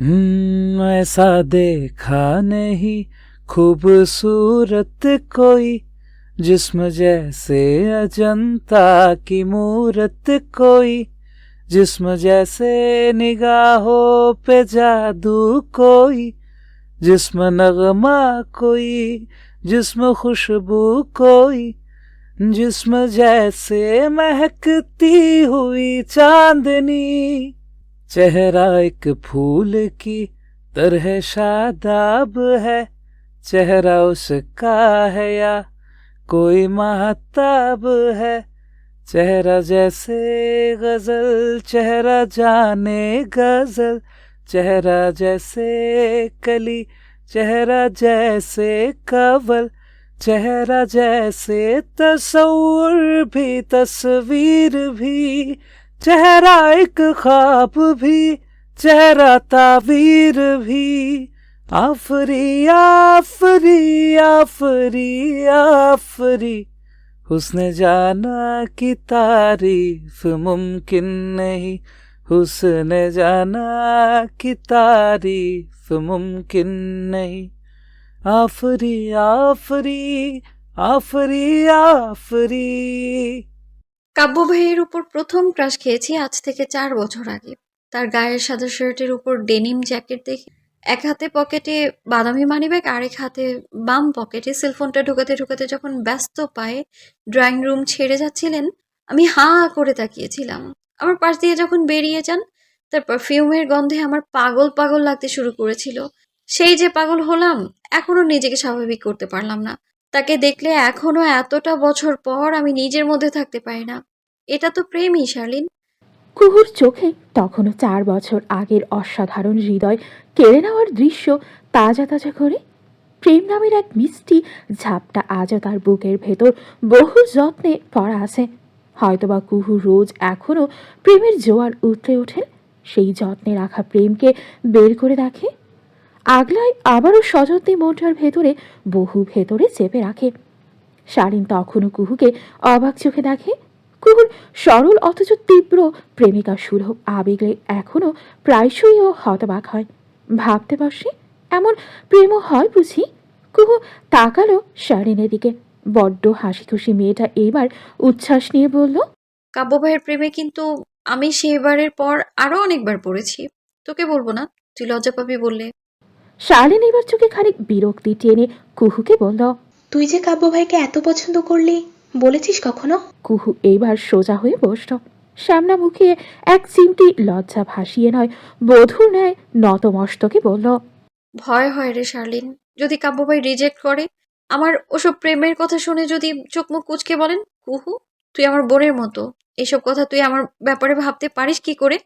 ऐसा देखा नहीं खूबसूरत कोई, जिस्म जैसे अजंता की मूरत कोई, जिस्म जैसे निगाहों पे जादू कोई, जिस्म नगमा कोई, जिस्म खुशबू कोई, जिस्म जैसे महकती हुई चांदनी। चेहरा एक फूल की तरह शादाब है, चेहरा उसका है या कोई महताब है। चेहरा जैसे गजल, चेहरा जाने गजल, चेहरा जैसे कली, चेहरा जैसे कवल, चेहरा जैसे तस्वुर भी तस्वीर भी, चेहरा एक ख्वाब भी, चेहरा तावीर भी। आफरी आफरी आफरी आफरी, हुस्न जाना की तारीफ मुमकिन नहीं, हुस्न जाना की तारीफ मुमकिन नहीं। आफरी आफरी आफरी आफरी। কাব্য ভাইয়ের উপর প্রথম ক্রাশ খেয়েছি আজ থেকে 4 বছর আগে। তার গায়ের সাদা শার্টের উপর ডেনিম জ্যাকেট দেখে এক হাতে পকেটে বাদামি মানিব্যাগ, আরেক হাতে বাম পকেটে সেলফোনটা ঢোকাতে ঢোকাতে যখন ব্যস্ত পায়ে ড্রয়িং রুম ছেড়ে যাচ্ছিলেন, আমি হাঁ করে তাকিয়েছিলাম। আমার পাশ দিয়ে যখন বেরিয়ে যান, তার পারফিউমের গন্ধে আমার পাগল পাগল লাগতে শুরু করেছিল। সেই যে পাগল হলাম, এখনো নিজেকে স্বাভাবিক করতে পারলাম না। তাকে দেখলে এখনো এতটা বছর পর আমি নিজের মধ্যে থাকতে পারি না। এটা তো প্রেমই, শার্লিন। কুহুর চোখে তখনও 4 বছর আগের অসাধারণ হৃদয় কেড়ে নেওয়ার দৃশ্য তাজা তাজা করে। প্রেম নামের এক মিষ্টি ঝাপটা আজও তার বুকের ভেতর বহু যত্নে পড়া আছে। হয়তোবা কুহু রোজ এখনো প্রেমের জোয়ার উতলে ওঠে, সেই যত্নে রাখা প্রেমকে বের করে দেখে, আগলায় আবারও সযত্নে মনটার ভেতরে বহু ভেতরে চেপে রাখে। শালীন তখনও কুহুকে অবাক চোখে দেখে। কুহুর সরল অথচ তীব্র প্রেমিকা সুলভ আবেগে এখনো প্রায়শই ও হতবাক হয়। ভাবতে বসে, এমন প্রেমও হয় বুঝি? কুহু তাকালো শালীনের দিকে। বড্ড হাসি খুশি মেয়েটা এইবার উচ্ছ্বাস নিয়ে বলল, কাব্য ভাইয়ের প্রেমে কিন্তু আমি সেবারের পর আরো অনেকবার পড়েছি। তোকে বলবো না, তুই লজ্জা পাবি বললে। শালীন এবার চোখে খানিক বিরক্তি টেনে কুহুকে বলল, তুই যে কাব্য ভাইকে এত পছন্দ করলি, বলেছিস কখনো? কুহু এইবার সোজা হয়ে বসল। সামনা মুখে এক চিমটি লজ্জা ভাসিয়ে নয়, বধূর ন্যায় নতমস্তকে বলল, ভয় হয় রে শার্লিন, যদি কাব্য ভাই রিজেক্ট করে, আমার ওসব প্রেমের কথা শুনে যদি চোখ মুখ কুঁচকে বলেন, কুহু তুই আমার বোনের মতো, এসব কথা তুই আমার ব্যাপারে ভাবতে পারিস কি করে?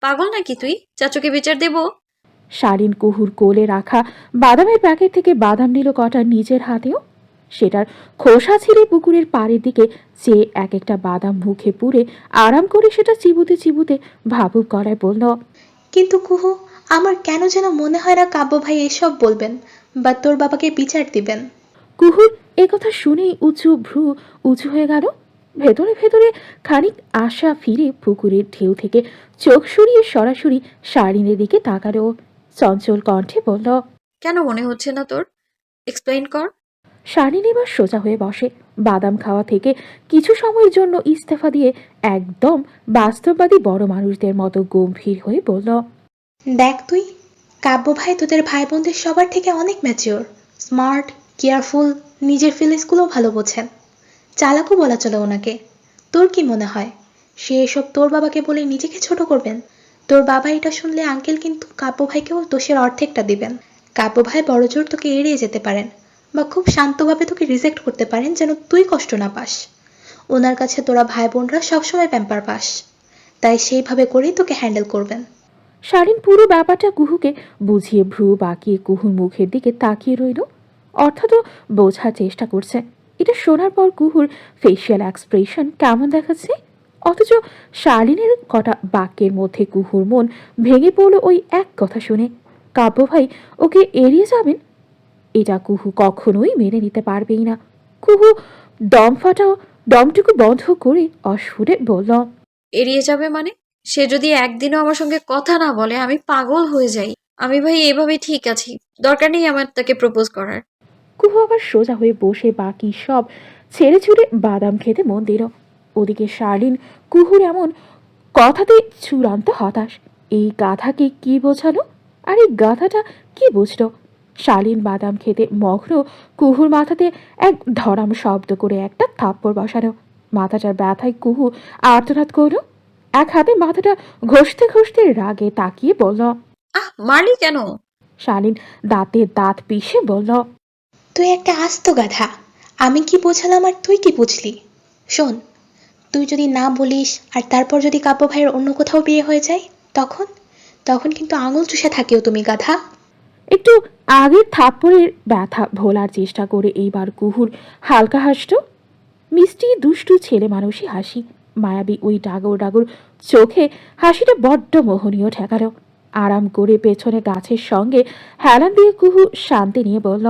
পাগল নাকি তুই? চাচুকে বিচার দেবো? শালীন কুহুর কোলে রাখা বাদামের প্যাকেট থেকে বাদাম নিল কটা নিজের হাতেও। সেটার খোসা ছিঁড়ে পুকুরের পাড়ের দিকে চেয়ে এক একটা বাদাম মুখে পুরে আরাম করে সেটা চিবুতে চিবুতে ভাবুক গলায় বলল, কিন্তু কুহু, আমার কেন যেন মনে হয় না কাব্য ভাই এসব বলবেন বা তোর বাবাকে বিচার দিবেন। কুহুর একথা শুনেই উঁচু ভ্রু উঁচু হয়ে গেল। ভেতরে ভেতরে খানিক আশা ফিরে পুকুরের ঢেউ থেকে চোখ সরিয়ে সরাসরি শালীনের দিকে তাকালো। চঞ্চল কণ্ঠে বলল, কেন মনে হচ্ছে না তোর? এক্সপ্লেইন কর। শালীন এবার সোজা হয়ে বসে। বাদাম খাওয়া থেকে কিছু সময়ের জন্য ইস্তফা দিয়ে একদম বাস্তববাদী বড় মানুষদের মতো গম্ভীর হয়ে বলল, দেখ তুই, কাব্য ভাই তোদের ভাই বোনদের সবার থেকে অনেক ম্যাচিওর, স্মার্ট, কেয়ারফুল, নিজের ফিলিংসগুলো ভালো বোঝেন, চালাকও বলা চলে ওনাকে। তোর কি মনে হয় সে এসব তোর বাবাকে বলে নিজেকে ছোট করবেন? তোর বাবা এটা শুনলে আঙ্কেল কিন্তু কাব্য ভাইকেও দোষের অর্ধেকটা দিবেন। কাব্য ভাই বড়জোর তোকে এড়িয়ে যেতে পারেন বা খুব শান্তভাবে তোকে রিজেক্ট করতে পারেন যেন তুই কষ্ট না পাস। ওনার কাছে তোরা ভাই বোনরা সবসময় প্যাম্পার পাস, তাই সেইভাবে করেই তোকে হ্যান্ডেল করবেন। শালীন পুরো ব্যাপারটা কুহুকে বুঝিয়ে ভ্রু বাঁকিয়ে কুহুর মুখের দিকে তাকিয়ে রইল। অর্থাৎ বোঝার চেষ্টা করছে এটা শোনার পর কুহুর ফেসিয়াল এক্সপ্রেশন কেমন দেখাচ্ছে। অথচ শালীনের কটা বাক্যের মধ্যে কুহুর মন ভেঙে পড়ল ওই এক কথা শুনে। কাব্য ভাই ওকে এড়িয়ে যাবেন, এটা কুহু কখনোই মেনে নিতে পারবেই না। কুহু দম ফাটাও দমটুকু বন্ধ করে অস্ফুটে বলল, এড়িয়ে যাবে মানে? সে যদি একদিনও আমার সঙ্গে কথা না বলে আমি পাগল হয়ে যাই। আমি ভাই এভাবেই ঠিক আছি, দরকার নেই আমার তাকে প্রপোজ করার। কুহু আবার সোজা হয়ে বসে বাকি সব ছেড়ে ছুড়ে বাদাম খেতে মন দিল। ওদিকে শার্লিন কুহুর এমন কথাতে চূড়ান্ত হতাশ। এই গাধাকে কি বোঝালো, আর এই গাধাটা কি বুঝলো? শালীন বাদাম খেতে মগ্ন কুহুর মাথাতে এক ধরাম শব্দ করে একটা থাপ্পড় বসানো। মাথাটার ব্যথায় কুহু আর্তনাদ করলো। এক হাতে মাথাটা ঘষতে ঘষতে রাগে তাকিয়ে বলল। মারলি কেন? শালীন দাঁতে দাঁত পিষে বলল। তুই একটা আস্ত গাধা। আমি কি বোঝালাম আর তুই কি বুঝলি? শোন, তুই যদি না বলিস আর তারপর যদি কাব্য ভাইয়ের অন্য কোথাও বিয়ে হয়ে যায়, তখন তখন কিন্তু আঙুল চুষে থাকিও তুমি, গাধা। একটু আগের থাপ্পড়ের ব্যথা ভোলার চেষ্টা করে এইবার কুহুর হালকা হাসল। মিষ্টি দুষ্টু ছেলে মানুষই হাসি। মায়াবী ওই ডাগর ডাগর চোখে হাসিটা বড্ড মোহনীয় ঠেকালো। আরাম করে পেছনে গাছের সঙ্গে হেলান দিয়ে কুহু শান্তি নিয়ে বলল।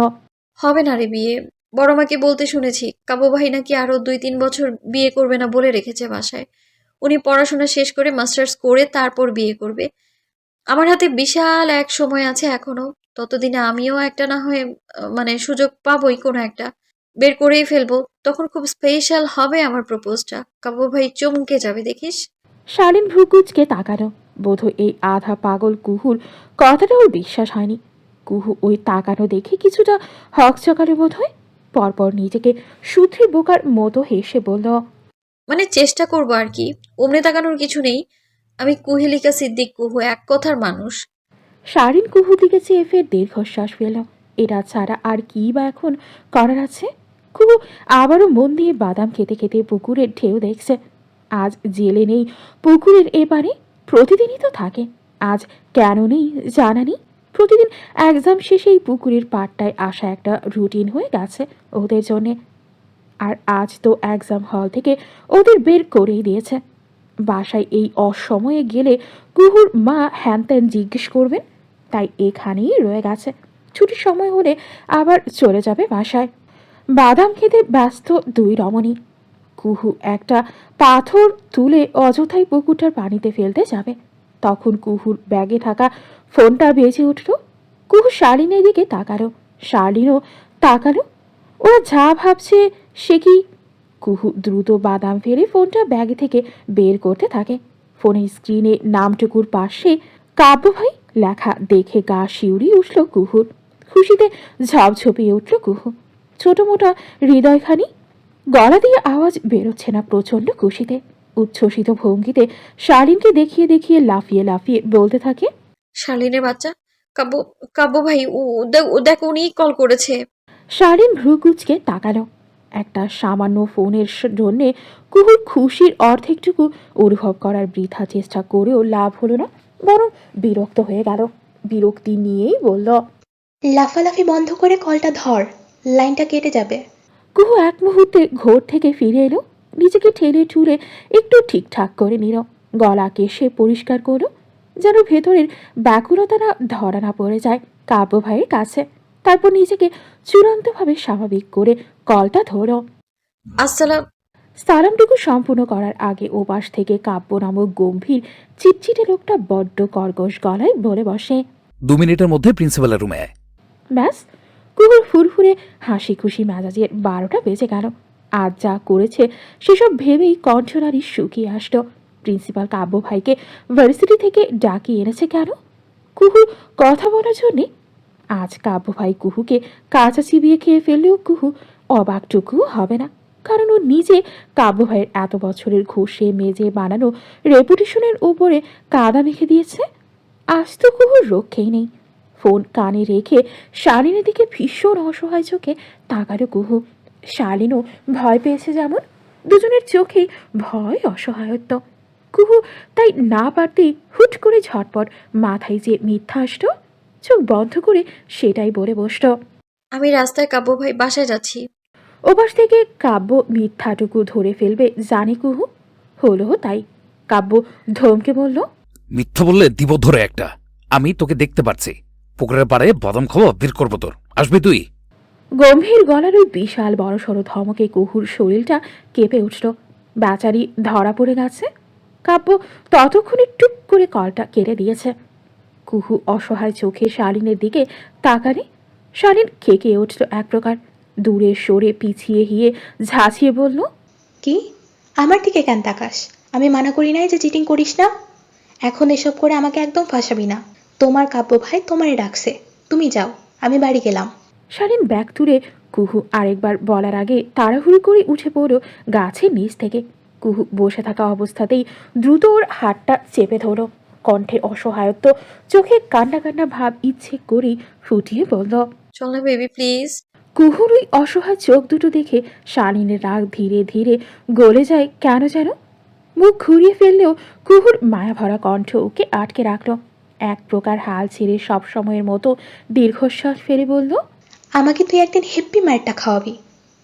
হবে না রে বিয়ে। বড় মাকে বলতে শুনেছি কাবু ভাই নাকি আরো 2-3 বছর বিয়ে করবে না বলে রেখেছে বাসায়। উনি পড়াশোনা শেষ করে মাস্টার্স করে তারপর বিয়ে করবে। আমার হাতে বিশাল এক সময় আছে এখনো। ততদিনে আমিও একটা না হয়ে মানে সুযোগ পাবোই, কোনো একটা বের করেই ফেলবো। তখন খুব স্পেশাল হবে আমার প্রপোজটা, কাবু ভাই চমকে যাবে দেখিস। শালীন ভ্রুকুচকে তাকালো। বোধহয় এই আধা পাগল কুহুর কথাটা ওর বিশ্বাস হয়নি। কুহু ওই তাকানো দেখে কিছুটা হকচকালো বোধ হয়। পরপর নিজেকে সুধী বোকার মতো হেসে বলল। মানে চেষ্টা করবো আর কি, ওমনে তাকানোর কিছু নেই। আমি কুহেলিকা সিদ্দিক কুহু, এক কথার মানুষ। শালীন কুহু দিকে চেয়ে ফের দীর্ঘশ্বাস ফেল। এটা ছাড়া আর কি বা এখন করার আছে? কুহু আবারও মন দিয়ে বাদাম খেতে খেতে পুকুরের ঢেউ দেখছে। আজ জেলে নেই পুকুরের এপারে, প্রতিদিনই তো থাকে। আজ কেন নেই জানা নেই। প্রতিদিন এক্সাম শেষে এই পুকুরের পাড়টায় আসা একটা রুটিন হয়ে গেছে ওদের জন্যে। আর আজ তো এক্সাম হল থেকে ওদের বের করেই দিয়েছে। বাসায় এই অসময়ে গেলে কুহুর মা হ্যানত্যান জিজ্ঞেস করবেন, তাই এখানেই রয়ে গেছে। ছুটির সময় হলে আবার চলে যাবে বাসায়। বাদাম খেতে ব্যস্ত দুই রমণী। কুহু একটা পাথর তুলে অযথাই পুকুরটার পানিতে ফেলতে যাবে, তখন কুহুর ব্যাগে থাকা ফোনটা বেজে উঠল। কুহু শালীনের দিকে তাকালো, শালীনও তাকালো। ওরা যা ভাবছে সে কি? কুহু দ্রুত বাদাম ফেলে ফোনটা ব্যাগ থেকে বের করতে থাকে। ফোনের স্ক্রিনে নামটুকুর পাশে কাব্য ভাই লেখা দেখে গা শিউরি উঠল কুহুর। খুশিতে ঝপঝপিয়ে উঠল কুহু। ছোট মোটা হৃদয়খানি, গলা দিয়ে আওয়াজ বেরোচ্ছে না প্রচণ্ড খুশিতে। উচ্ছ্বসিত ভঙ্গিতে শালীনকে দেখিয়ে দেখিয়ে লাফিয়ে লাফিয়ে বলতে থাকে। শালীনের বাচ্চা, কাব্য, কাব্য ভাই, ও দেখ উনি কল করেছে। শালীন ভ্রুকুচকে তাকালো। একটা সামান্য ফোনের জন্যে কুহুর খুশির অর্ধেকটুকু অনুভব করার বৃথা চেষ্টা করেও লাভ হলো না, বরং বিরক্ত হয়ে গেল। বিরক্তি নিয়েই বলল। লাফালাফি বন্ধ করে কলটা ধর, লাইনটা কেটে যাবে। কুহু এক মুহূর্তে ঘোর থেকে ফিরে এলো। নিজেকে ঠেলে ঠুলে একটু ঠিকঠাক করে নিল। গলাকে সে পরিষ্কার করলো, যেন ভেতরের ব্যাকুলতা না ধরা না পড়ে যায় কাব্য ভাইয়ের কাছে। তারপর নিজেকে চূড়ান্তভাবে স্বাভাবিক করে কলটা ধরো। আসসালাম। সালামটুকু সম্পূর্ণ করার আগে ওপাশ থেকে কাব্য নামক গম্ভীর চিটচিটে লোকটা বড্ড কর্কশ গলায় বলে বসে। 2 মিনিটের মধ্যে প্রিন্সিপালের রুমে আয়। ব্যাস, কুহুর ফুরফুরে হাসি খুশি মেজাজের 12টা বেজে গেল। আজ যা করেছে সেসব ভেবেই কণ্ঠনারী শুকিয়ে আসলো। প্রিন্সিপাল কাব্য ভাইকে ভার্সিটি থেকে ডাকিয়ে এনেছে কেন? কুহু কথা বলার জন্যে। আজ কাব্য ভাই কুহুকে কাঁচা চিবিয়ে খেয়ে ফেললেও কুহু অবাকটুকু হবে না, কারণ ও নিজে কাব্য ভাইয়ের এত বছরের ঘষে মেজে বানানো রেপুটেশনের উপরে কাদা মেখে দিয়েছে। আজ তো কুহুর রক্ষেই নেই। ফোন কানে রেখে শালীনের দিকে ভীষণ অসহায় চোখে তাকালো কুহু। শালীনও ভয় পেয়েছে যেমন, দুজনের চোখেই ভয় অসহায়ত্ব। কুহু তাই না পারতেই হুট করে ঝটপট মাথায় যে মিথ্যা আসতো, চোখ বন্ধ করে সেটাই বলে বসল। আমি রাস্তায়, কাব্য ভাই বাসায় যাচ্ছি। ওপাশ থেকে কাব্য মিথ্যাটুকু ধরে ফেলবে জানে কুহু। হলো তাই। কাব্য ধমকে বলল। মিথ্যা বললে দিব ধরে একটা। আমি তোকে দেখতে পাচ্ছি, পুকুরের পাড়ে বাদাম খাওয়া বের করবো তোর। আসবি তুই? গম্ভীর গলার ওই বিশাল বড়সড় ধমকে কুহুর শরীরটা কেঁপে উঠল। বেচারি ধরা পড়ে গেছে। কাব্য ততক্ষণে টুক করে কলটা কেড়ে দিয়েছে। কুহু অসহায় চোখে শালীনের দিকে তাকালে। শালীন খেকে উঠল এক প্রকার, দূরে সরে পিছিয়ে গিয়ে ঝাঁঝিয়ে বলল, কি? আমার দিকে কেন তাকাস? আমি মানা করি নাই যে চিটিং করিস না? এখন এসব করে আমাকে একদম ফাঁসাবি না। তোমার কাব্য ভাই তোমারে ডাকছে, তুমি যাও, আমি বাড়ি গেলাম। শালীন ব্যাগ তুলে কুহু আরেকবার বলার আগে তাড়াহুড়ো করে উঠে পড়ল গাছের নিচ থেকে। কুহু বসে থাকা অবস্থাতেই দ্রুত ওর হাতটা চেপে ধরল, কণ্ঠে অসহায়ত্ব, চোখে কান্না কান্না ভাব ইচ্ছে করেই ফুটিয়ে বলল। চল না বেবি প্লিজ। কুহুর ওই অসহায় চোখ দুটো দেখে শালীনের রাগ ধীরে ধীরে গলে যায় কেন যেন। মুখ ঘুরিয়ে ফেললেও কুহুর মায়াভরা কণ্ঠ ওকে আটকে রাখল। এক প্রকার হাল ছেড়ে সব সময়ের মতো দীর্ঘশ্বাস ফেলে বলল, আমাকে তুই একদিন হেপ্পি মায়েরটা খাওয়াবি।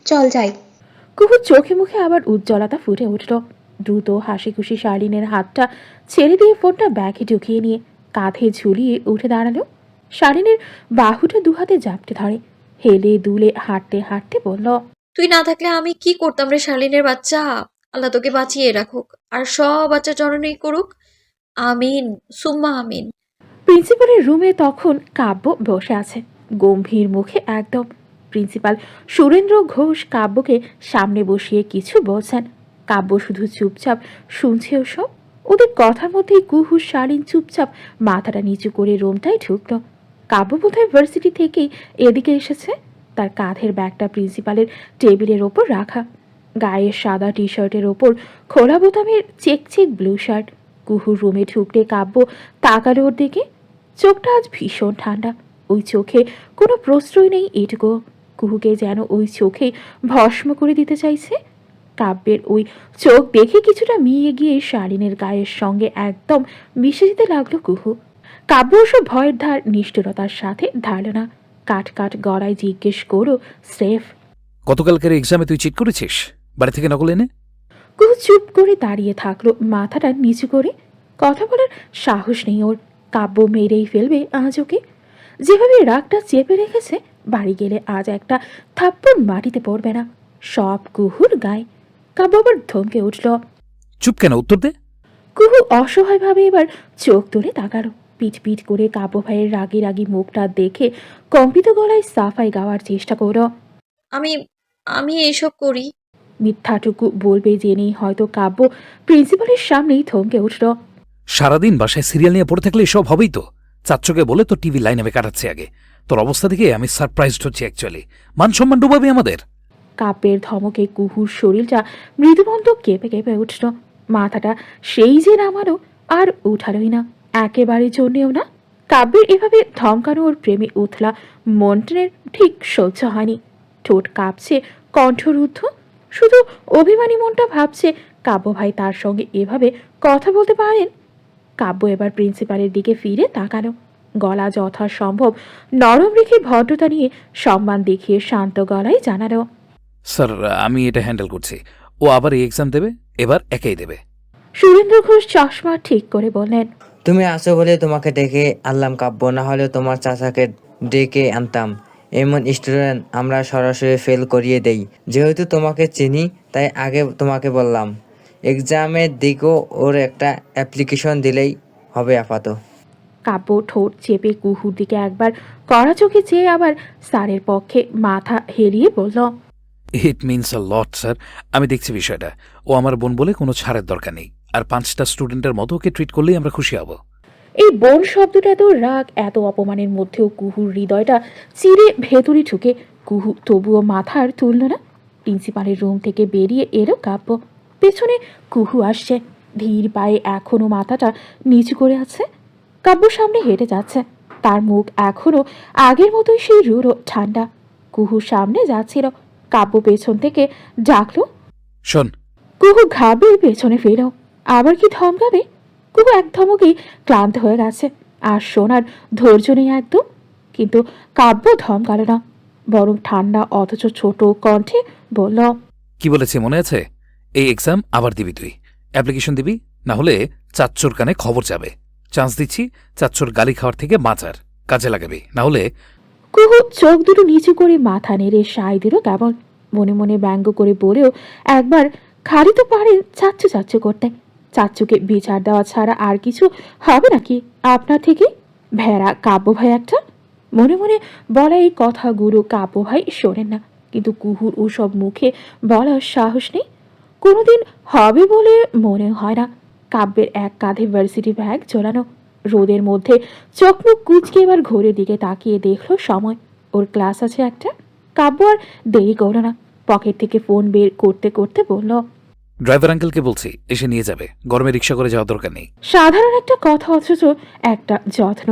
চল যাই। কুহুর চোখে মুখে আবার উজ্জ্বলতা ফুটে উঠল। দ্রুত হাসি খুশি শালীনের হাতটা ছেড়ে দিয়ে ফোনটা ব্যাগে ঢুকিয়ে নিয়ে কাঁধে ঝুলিয়ে উঠে দাঁড়ালো। শালীনের বাহুটা দুহাতে জাপটে ধরে, হেলে দুলে হাঁটতে হাঁটতে বলল, তুই না থাকলে আমি কি করতাম রে শালিনের বাচ্চা। আল্লাহ তোকে বাঁচিয়ে রাখুক আর সব বাচ্চা জননী করুক। আমিন সুম্মা আমিন। প্রিন্সিপালের রুমে তখন কাব্য বসে আছে, গম্ভীর মুখে একদম। প্রিন্সিপাল সুরেন্দ্র ঘোষ কাব্যকে সামনে বসিয়ে কিছু বলছেন। কাব্য শুধু চুপচাপ শুনছে ওসব। ওদের কথার মধ্যেই কুহু শালীন চুপচাপ মাথাটা নিচু করে রুমটায় ঢুকলো। কাব্য বোধহয় ভার্সিটি থেকেই এদিকে এসেছে। তার কাঁধের ব্যাগটা প্রিন্সিপালের টেবিলের ওপর রাখা, গায়ের সাদা টি শার্টের ওপর খোলা বোতামের চেক চেক ব্লু শার্ট। কুহুর রুমে ঢুকতে কাব্য তাকালো ওর দিকে। চোখটা আজ ভীষণ ঠান্ডা, ওই চোখে কোনো প্রশ্রয় নেই এটুকু। কুহুকে যেন ওই চোখে ভস্ম করে দিতে চাইছে। কাব্যের ওই চোখ দেখে কিছুটা মিয়ে গিয়ে শালীনের গায়ের সঙ্গে একদম মিশে যেতে লাগলো কুহু। কাব্য ওসব ভয়ের ধার নিষ্ঠুরতার সাথে ধারল না, কাট কাট গলায় জিজ্ঞেস করো স্রেফ। গতকালকের এক্সামে তুই চিট করেছিস বাড়ি থেকে নকল এনে? কুহু চুপ করে দাঁড়িয়ে থাকলো, মাথাটা নিচু করে। কথা বলার সাহস নেই ওর। কাব্য মেরেই ফেলবে আজ ওকে। যেভাবে রাগটা চেপে রেখেছে, বাড়ি গেলে আজ একটা থাপ্পড় মাটিতে পড়বে না, সব কুহুর গায়ে। কাব্য আবার ধমকে উঠল। চুপ কেন, উত্তর দে। কুহু অসহায়ভাবে এবার চোখ তুলে তাকালো। পিট পিট করে কাব্য ভাইয়ের রাগি রাগি মুখটা দেখে কম্পিত গলায় সাফাই গাওয়ার চেষ্টা করো। আমি আমি এইসব করি। মিথ্যাটুকু বলবে জেনেই হয়তো কাব্য প্রিন্সিপালের সামনেই থমকে উঠল। সারাদিন বাসায় সিরিয়াল নিয়ে পড়ে থাকলে এসব হবেই তো। চাচ্চকে বলে তো টিভি লাইন আমি কাটাচ্ছি আগে। তোর অবস্থা দেখে আমি সারপ্রাইজড হচ্ছি অ্যাকচুয়ালি। মান সম্মান ডুবাবি আমাদের। কাব্যের ধমকে কুহুর শরীরটা মৃদুবন্ধ কেঁপে কেঁপে উঠল। মাথাটা সেই যে নামালো আর উঠালোই না, একেবারে জন্যেও না। কাব্যের এভাবে ধমকানো ওর প্রেমে উথলা মন্টনের ঠিক সহ্য হয়নি। ঠোঁট কাঁপছে, কণ্ঠরুদ্ধ। শুধু অভিমানী মনটা ভাবছে কাব্য ভাই তার সঙ্গে এভাবে কথা বলতে পারেন। কাব্য এবার প্রিন্সিপালের দিকে ফিরে তাকালো, গলা যথাসম্ভব নরম রেখে ভদ্রতা নিয়ে সম্মান দেখিয়ে শান্ত গলায় জানালো, স্যার আমি এটা হ্যান্ডেল করছি। ও আবার এই এক্সাম দেবে, এবার একাই দেবে। সুরেন্দ্র ঘোষ চশমা ঠিক করে বললেন, তুমি আসো বলে তোমাকে ডেকে আনলাম কাব্য, না হলে তোমার চাচাকে ডেকে আনতাম। এমন স্টুডেন্ট আমরা সরাসরি ফেল করিয়ে দেই। যেহেতু তোমাকে চিনি তাই আগে তোমাকে বললাম, এক্সামের দিকেও ওর একটা অ্যাপ্লিকেশন দিলেই হবে আপাতত। কাব্য ঠোঁট চেপে কুহুর দিকে একবার কড়া চোখে চেয়ে আবার স্যারের পক্ষে মাথা হেলিয়ে বলল, it means a lot sir. আমি দেখছি বিষয়টা। ও আমার বোন বলে কোনো ছাড়ের দরকার নেই। আর 5টা স্টুডেন্টের মতো ওকে ট্রিট করলেই আমরা খুশি হব। এই বোন শব্দটা এত রাগ, এত অপমানের মধ্যেও কুহুর হৃদয়টা চিরে ভেতরে ঢুকে। কুহু তবুও মাথার তুলল না। প্রিন্সিপালের রুম থেকে বেরিয়ে এলো কাব্য। পেছনে কুহু আসছে, ধীর পায়ে এখনো মাথাটা নিচু করে আছে। কাব্য সামনে হেঁটে যাচ্ছে, তার মুখ এখনো আগের মতোই সেই রুড়ো ঠান্ডা। কুহু সামনে যাচ্ছিল, কাব্য পেছন থেকে ডাকলো। শোন, কুহু ঘাবড়ে পেছনে ফেরো। আবার কি ধমকাবে? কুহু এক ধমকেই ক্লান্ত হয়ে গেছে, আর শোনার ধৈর্য নেই একদম। কিন্তু কাব্য ধমকালো না, বরং ঠান্ডা অথচ ছোট কণ্ঠে বলল, কি বলেছে মনে আছে? এই এক্সাম আবার দিবি তুই। অ্যাপ্লিকেশন দিবি, না হলে চাচ্চোর কানে খবর যাবে। চান্স দিচ্ছি, চাচ্চোর গালি খাওয়ার থেকে বাঁচার কাজে লাগাবি, না হলে। কুহু চোখ দুটো নিচু করে মাথা নেড়ে সাই দিল কেবল। মনে মনে ব্যঙ্গ করে বলেও একবার খালি তো পারেন চাচ্চু চাচ্চু করতে। চাচ্চুকে বিচার দেওয়া ছাড়া আর কিছু হবে নাকি আপনার থেকে? ভেড়া কাব্য ভাই একটা। মনে মনে বলা এই কথাগুলো কাব্য ভাই শোনেন না, কিন্তু কুহুর ওসব মুখে বলার সাহস নেই, কোনোদিন হবে বলে মনে হয় না। কাব্যের এক কাঁধে ভার্সিটি ব্যাগ ঝোলানো, রোদের মধ্যে চোখ মুখ কুচকে এবার ঘড়ির দিকে তাকিয়ে দেখলো সময়, ওর ক্লাস আছে একটা। কাব্য আর দেরি করলো না, পকেট থেকে ফোন বের করতে করতে বলল, ড্রাইভার আঙ্কেলকে বলছি এসে নিয়ে যাবে, গরমে রিক্সা করে যাওয়ার দরকার নেই। সাধারণ একটা কথা অথচ একটা যত্ন,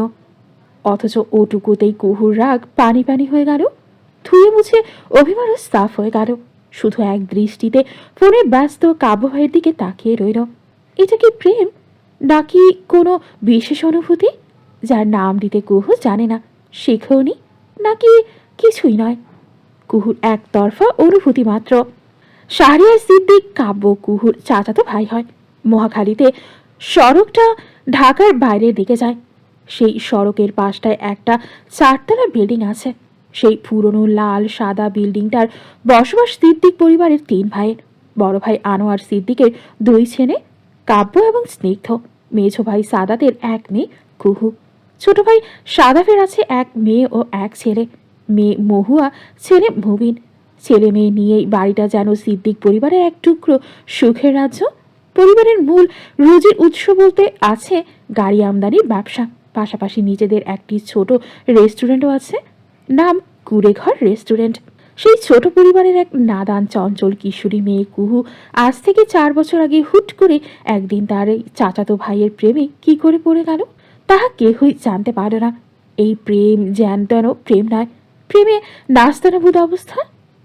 অথচ ওটুকুতেই কুহুর রাগ পানি পানি হয়ে গেল, ধুয়ে মুছে অভিমানও সাফ হয়ে গেল। শুধু এক দৃষ্টিতে ফোনে ব্যস্ত কাব্য ভাইয়ের দিকে তাকিয়ে রইল। এটা কি প্রেম, নাকি কোনো বিশেষ অনুভূতি যার নাম দিতে কুহু জানে না, শেখেওনি, নাকি কিছুই নয়? কুহুর একতরফা অনুভূতি মাত্র। শাহরিয়ার সিদ্দিক কাব্য কুহুর চাচাতো ভাই হয়। মহাখালীতে সড়কটা ঢাকার বাইরের দিকে যায়। সেই সড়কের পাশটায় একটা 4তলা বিল্ডিং আছে। সেই পুরনো লাল সাদা বিল্ডিংটার বসবাস সিদ্দিক পরিবারের 3 ভাইয়ের। বড় ভাই আনোয়ার সিদ্দিকের 2 ছেলে, কাব্য এবং স্নিগ্ধ। মেঝো ভাই সাদাতের 1 মেয়ে কুহু। ছোট ভাই সাদাফের আছে 1 মেয়ে ও 1 ছেলে, মেয়ে মহুয়া, ছেলে মুবিন। ছেলে মেয়ে নিয়েই বাড়িটা যেন সিদ্দিক পরিবারের এক টুকরো সুখের রাজ্য। পরিবারের মূল রুজির উৎস বলতে আছে গাড়ি আমদানির ব্যবসা, পাশাপাশি নিজেদের একটি ছোট রেস্টুরেন্টও আছে, নাম কুড়েঘর রেস্টুরেন্ট। সেই ছোট পরিবারের এক নাদান চঞ্চল কিশোরী মেয়ে কুহু আজ থেকে 4 বছর আগে হুট করে একদিন তার এই চাচাতো ভাইয়ের প্রেমে কি করে পড়ে গেল তাহা কেহই জানতে পারে না। এই প্রেম যেন তেন প্রেম নয়, প্রেমে নাস্তানাবুদ অবস্থা।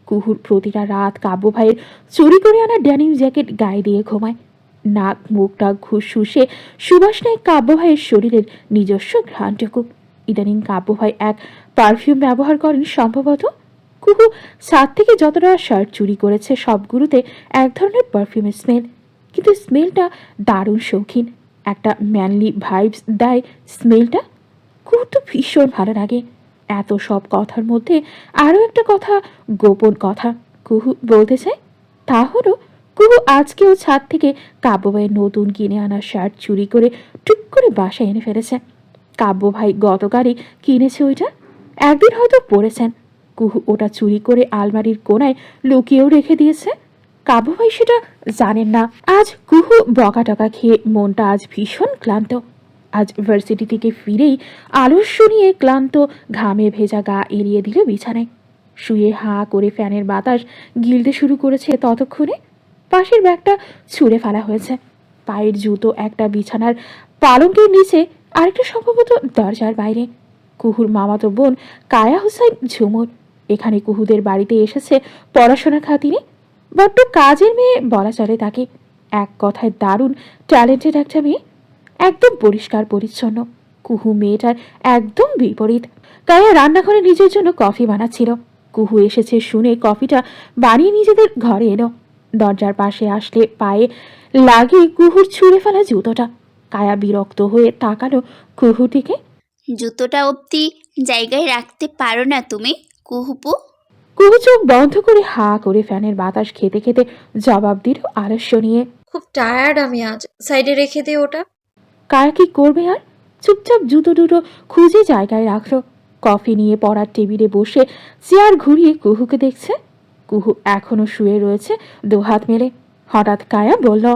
কুহুর প্রতিটা রাত কাব্য ভাইয়ের চুরি করে আনা ড্যানিম জ্যাকেট গায়ে দিয়ে ঘুমায়। নাক মুখটা শুষে সুবাস নেয় কাব্য ভাইয়ের শরীরের নিজস্ব ঘ্রাণটুকু। ইদানিং কাব্য ভাই এক পারফিউম ব্যবহার করেন সম্ভবত। কুহু ছাদ থেকে যতটা শার্ট চুরি করেছে সবগুলোতে এক ধরনের পারফিউমের স্মেল, কিন্তু স্মেলটা দারুণ শৌখিন, একটা ম্যানলি ভাইবস দেয় স্মেলটা। কুহুর তো ভীষণ ভালো লাগে। এত সব কথার মধ্যে আরও একটা কথা, গোপন কথা কুহু বলতে চায়। তা হলো কুহু আজকেও ছাদ থেকে কাব্য ভাইয়ের নতুন কিনে আনা শার্ট চুরি করে টুক করে বাসায় এনে ফেলেছে। কাব্য ভাই গতকালই কিনেছে ওইটা, একদিন হয়তো পড়েছেন। কুহু ওটা চুরি করে আলমারির কোণায় লুকিয়েও রেখে দিয়েছে। কাব্য ভাই সেটা জানেন না। আজ কুহু বকা টকা খেয়ে মনটা আজ ভীষণ ক্লান্ত। আজ ভার্সিটি থেকে ফিরেই আলস্য নিয়ে ক্লান্ত ঘামে ভেজা গা এড়িয়ে দিল বিছানায়। শুয়ে হাঁ করে ফ্যানের বাতাস গিলতে শুরু করেছে ততক্ষণে। পাশের ব্যাগটা ছুঁড়ে ফেলা হয়েছে। পায়ের জুতো একটা বিছানার পালঙ্কের নিচে, আরেকটা সম্ভবত দরজার বাইরে। কুহুর মামাতো বোন কায়া হোসাইন ঝুমুর এখানে কুহুদের বাড়িতে এসেছে পড়াশোনার খাতিরে। বড্ড কাজের মেয়ে বলা চলে তাকে। এক কথায় দারুণ ট্যালেন্টেড একটা মেয়ে, একদম পরিষ্কার পরিচ্ছন্ন। কুহু মেয়েটার একদম বিপরীত। কায়া রান্নাঘরে নিজের জন্য কফি বানাচ্ছিল। কুহু এসেছে শুনে কফিটা বানিয়ে নিজেদের ঘরে এলো। দরজার পাশে আসলে পায়ে লাগে কুহুর ছুঁড়ে ফেলা জুতোটা। কায়া বিরক্ত হয়ে তাকালো কুহুর দিকে। জুতোটা অবধি জায়গায় রাখতে পারো না তুমি, কুহুপু? কুহু চোখ বন্ধ করে হা করে ফ্যানের বাতাস খেতে খেতে জবাব দিল আলস্য নিয়ে। খুব টায়ার্ড আমি আজ, সাইডে রেখে দে ওটা। কায়া কি করবে আর, চুপচাপ জুতো দুটো খুঁজে জায়গায় রাখলো। কফি নিয়ে পড়ার টেবিলে বসে চেয়ার ঘুরিয়ে কুহুকে দেখছে। কুহু এখনো শুয়ে রয়েছে 2 হাত মেলে। হঠাৎ কায়া বলল,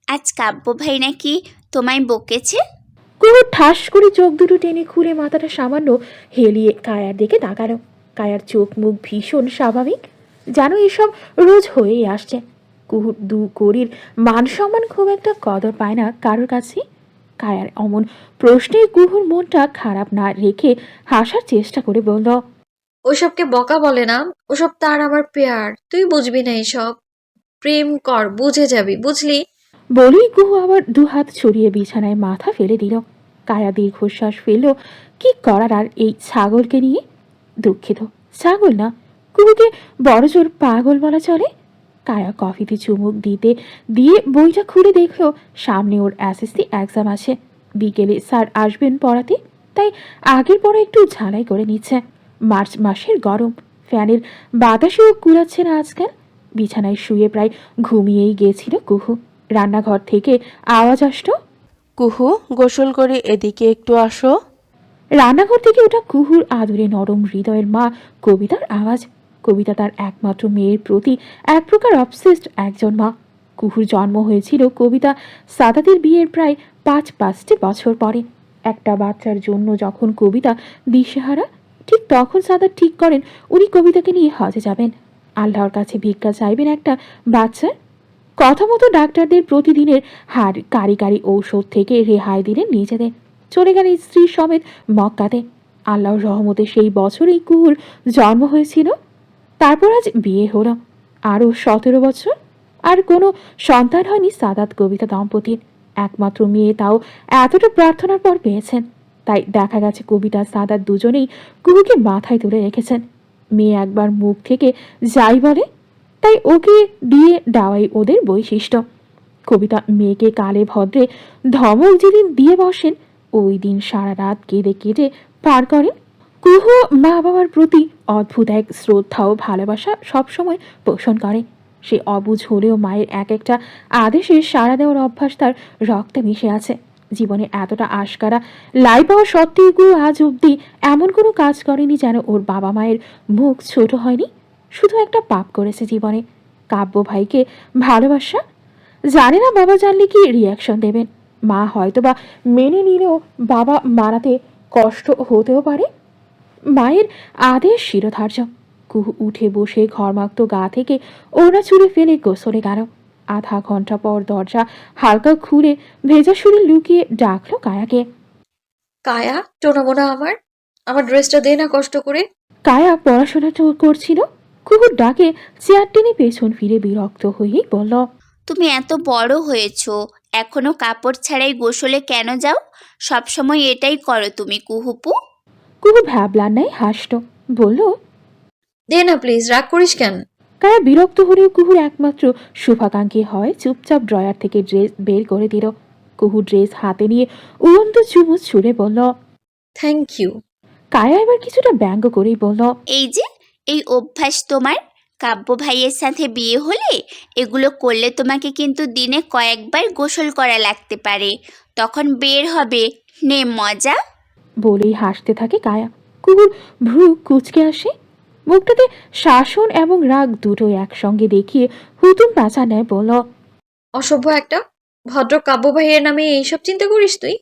আজ কাব্য ভাই নাকি তোমায় বকেছে? কুহু ঠাস করে চোখ দুটো টেনে খুলে মাথাটা সামান্য হেলিয়ে কায়ার দিকে তাকালো। কায়ার চোখ মুখ ভীষণ স্বাভাবিক, যেন এসব রোজ হয়েই আসছে। কুহুর 2 কড়ির মান সম্মান খুব একটা কদর পায় না কারোর কাছে। কায়ার অমন প্রশ্নে কুহুর মনটা খারাপ না রেখে হাসার চেষ্টা করে বলল, ওসবকে বকা বলে না, ওসব তার আমার পেয়ার, তুই বুঝবি না এসব। প্রেম কর, বুঝে যাবি, বুঝলি? বলেই কুহু আবার 2 হাত ছড়িয়ে বিছানায় মাথা ফেলে দিল। কায়া দীর্ঘশ্বাস ফেলল। কি করার আর এই ছাগলকে নিয়ে। দুঃখিত, ছাগল না, কুহুকে বড়জোর পাগল বলা চলে। কায়া কফিতে চুমুক দিতে দিয়ে বইটা খুলে দেখলো সামনে ওর এসএসসি এক্সাম আছে। বিকেলে স্যার আসবেন পড়াতে, তাই আগের পরে একটু ঝালাই করে নিচ্ছে। মার্চ মাসের গরম, ফ্যানের বাতাসেও কুলাচ্ছে না আজকাল। বিছানায় শুয়ে প্রায় ঘুমিয়েই গিয়েছিল কুহু। রান্নাঘর থেকে আওয়াজ আসলো, কুহু, গোসল করে এদিকে একটু আসো। রান্নাঘর থেকে ওটা কুহুর আদুরে নরম হৃদয়ের মা কবিতার আওয়াজ। কবিতা তার একমাত্র মেয়ের প্রতি এক প্রকার অবসেসড একজন মা। কুহুর জন্ম হয়েছিল কবিতা সাদাতের বিয়ের প্রায় ৫ বছর পরে। একটা বাচ্চার জন্য যখন কবিতা দিশেহারা, ঠিক তখন সাদাত ঠিক করেন উনি কবিতাকে নিয়ে হজে যাবেন, আল্লাহর কাছে ভিক্ষা চাইবেন একটা বাচ্চার। কথা মতো ডাক্তারদের প্রতিদিনের কারি ঔষধ থেকে রেহাই দিলেন নিজেদের, চলে গেলেন স্ত্রীর সমেত মক্কাতে। আল্লাহর রহমতে সেই বছরেই কুহুর জন্ম হয়েছিল। তারপর আজ বিয়ে হলো, আরও ১৭ বছর। আর কোনো সন্তান হয়নি সাদাত কবিতা দম্পতির। একমাত্র মেয়ে, তাও এতটা প্রার্থনার পর পেয়েছেন। তাই দেখা গেছে কবিতা সাদাত দুজনেই কুহুকে মাথায় তুলে রেখেছেন। মেয়ে একবার মুখ থেকে যাই বলে, তাই ওকে দিয়ে দেওয়াই ওদের বৈশিষ্ট্য। কবিতা মেয়েকে কালে ভদ্রে ধমক যেদিন দিয়ে বসেন, ওই দিন সারা রাত কেঁদে কেটে পার করেন। কুহু মা বাবার প্রতি অদ্ভুত এক শ্রদ্ধা ও ভালোবাসা সবসময় পোষণ করে। সে অবুঝ হলেও মায়ের এক একটা আদেশে সাড়া দেওয়ার অভ্যাস তার রক্তে মিশে আছে। জীবনে এতটা আশকারা লাই পাওয়া সত্ত্বেও কুহু আজ অবধি এমন কোনো কাজ করেনি যেন ওর বাবা মায়ের মুখ ছোট হয়নি। শুধু একটা পাপ করেছে জীবনে, কাব্য ভাইকে ভালোবাসা। জানে না বাবা জানলে কি রিয়াকশন দেবেন। মা হয়তো বা মেনে নিলেও বাবা মানাতে কষ্ট হতেও পারে। মায়ের আদেশ শিরোধার্য। কুহু উঠে বসে ঘরমাক্ত গা থেকে ওড়না চুড়ে ফেলে গোসলে গেল। আধা ঘন্টা পর দরজা হালকা খুলে ভেজা শরীর লুকিয়ে ডাকলো কায়াকে। কায়া, টোনামোনা আমার, আমার ড্রেসটা দে না কষ্ট করে। কায়া পড়াশোনা করছিল। কুহুর ডাকে চেয়ার টেনে পেছন ফিরে বিরক্ত হয়েই বলল, তুমি এত বড় হয়েছো, এখনো কাপড় ছাড়াই গোসলে কেন যাও? সবসময় এটাই করো তুমি কুহুপু। কুহু ভ্যাবলার নাই হাসল, বলল, দে না প্লিজ, রাগ করিস কেন? কায়া বিরক্ত হলেও কুহুর একমাত্র শুভাকাঙ্ক্ষী হয় চুপচাপ ড্রয়ার থেকে ড্রেস বের করে দিল। কুহু ড্রেস হাতে নিয়ে উড়ন্ত চুমুচ ছুড়ে বলল। Thank you. কায়া এবার কিছুটা ব্যঙ্গ করেই বলল, এই যে এই অভ্যাস তোমার, কাব্য ভাইয়ের সাথে বিয়ে হলে এগুলো করলে তোমাকে কিন্তু দিনে কয়েকবার গোসল করা লাগতে পারে, তখন বের হবে নে মজা। বলেই হাসতে থাকে কায়া। কুহুর ভ্রু কুচকে আসে, মুখটাতে শাসন এবং রাগ দুটোই একসঙ্গে দেখিয়ে হুতুম প্যাঁচা নেয় বলল, অসভ্য একটা। ভদ্র কাব্য ভাইয়ের নামে এইসব চিন্তা করিস তুই?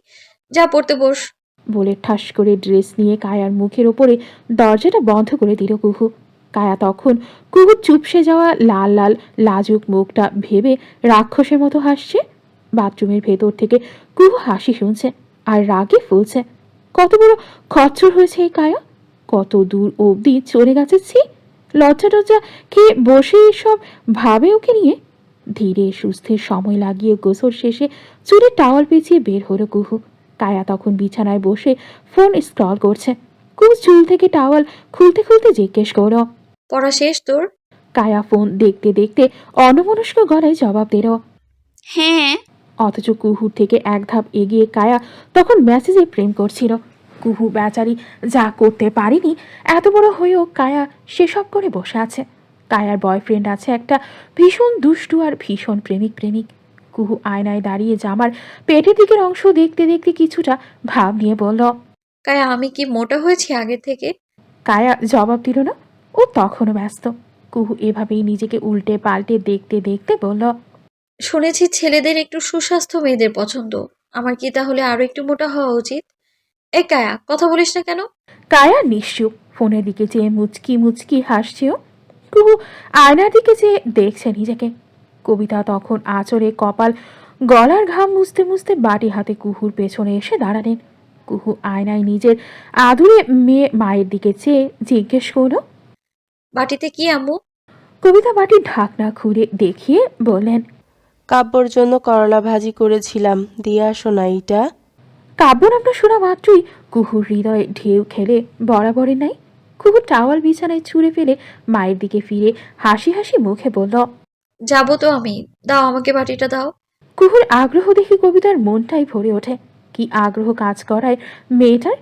যা পড়তে বস। বলে ঠাস করে ড্রেস নিয়ে কায়ার মুখের ওপরে দরজাটা বন্ধ করে দিল কুহু। কায়া তখন কুহুর চুপসে যাওয়া লাল লাল লাজুক মুখটা ভেবে রাক্ষসের মতো হাসছে। বাথরুমের ভেতর থেকে কুহু হাসি শুনছে আর রাগে ফুলছে। কত বড় খচ্চর হয়েছে এই কায়া, কত দূর অবধি চলে গেছে। ছি, লজ্জা টজ্জা খেয়ে বসে এসব ভাবে ওকে নিয়ে। ধীরে সুস্থে সময় লাগিয়ে গোসল শেষে চুলে টাওয়াল পেঁচিয়ে বের হলো কুহু। কায়া তখন বিছানায় বসে ফোন স্ক্রল করছে। কুহু চুল থেকে টাওয়াল খুলতে খুলতে জিজ্ঞেস করো, পড়া শেষ তোর? কায়া ফোন দেখতে দেখতে অন্যমনস্ক গলায় জবাব দিল। হ্যাঁ। অথচ কুহুর থেকে এক ধাপ এগিয়ে কায়া তখন মেসেজে প্রেম করছিল। কুহু বেচারি যা করতে পারেনি, এত বড় হয়েও কায়া সেসব করে বসে আছে। কায়ার বয়ফ্রেন্ড আছে একটা, ভীষণ দুষ্টু আর ভীষণ প্রেমিক। কুহু আয়নায় দাঁড়িয়ে জামার পেটের দিকের অংশ দেখতে দেখতে কিছুটা ভাব নিয়ে বলল। কায়া, আমি কি মোটা হয়েছি আগের থেকে? কায়া জবাব দিল না, ও তখনও ব্যস্ত। কুহু এভাবেই নিজেকে উল্টে পাল্টে দেখতে দেখতে বলল, শুনেছি ছেলেদের একটু সুস্বাস্থ্য মেয়েদের পছন্দ। আমার কি তাহলে আরো একটু মোটা হওয়া উচিত? এ কায়া, কথা বলিস না কেন? কায়া নিশ্চুপ, ফোনের দিকে চেয়ে মুচকি মুচকি হাসছেও। কুহু আয়নার দিকে চেয়ে দেখছে নিজেকে। কবিতা তখন আঁচড়ে কপাল গলার ঘাম মুছতে মুছতে বাটি হাতে কুহুর পেছনে এসে দাঁড়ালেন। কুহু আয়নায় নিজের আদুরে মেয়ে মায়ের দিকে চেয়ে জিজ্ঞেস করল, বাটিতে কি আম্মু? কবিতা বাটির ঢাকনা খুলে দেখিয়ে বললেন, কাব্যর জন্য করলা ভাজি করেছিলাম, দিয়ে আসো না এইটা। কাব্য নামটা শোনা মাত্রই কুহুর হৃদয়ে ঢেউ খেলে বরাবরের নাই। কুহু টাওয়াল বিছানায় ছুঁড়ে ফেলে মায়ের দিকে ফিরে হাসি হাসি মুখে বলল, যাবো তো আমি, দাও আমাকে বাটিটা দাও। কুহুর আগ্রহ দেখে কবিতার মনটাই ভরে ওঠে। কি আগ্রহ কাজ করায় মেয়েটার!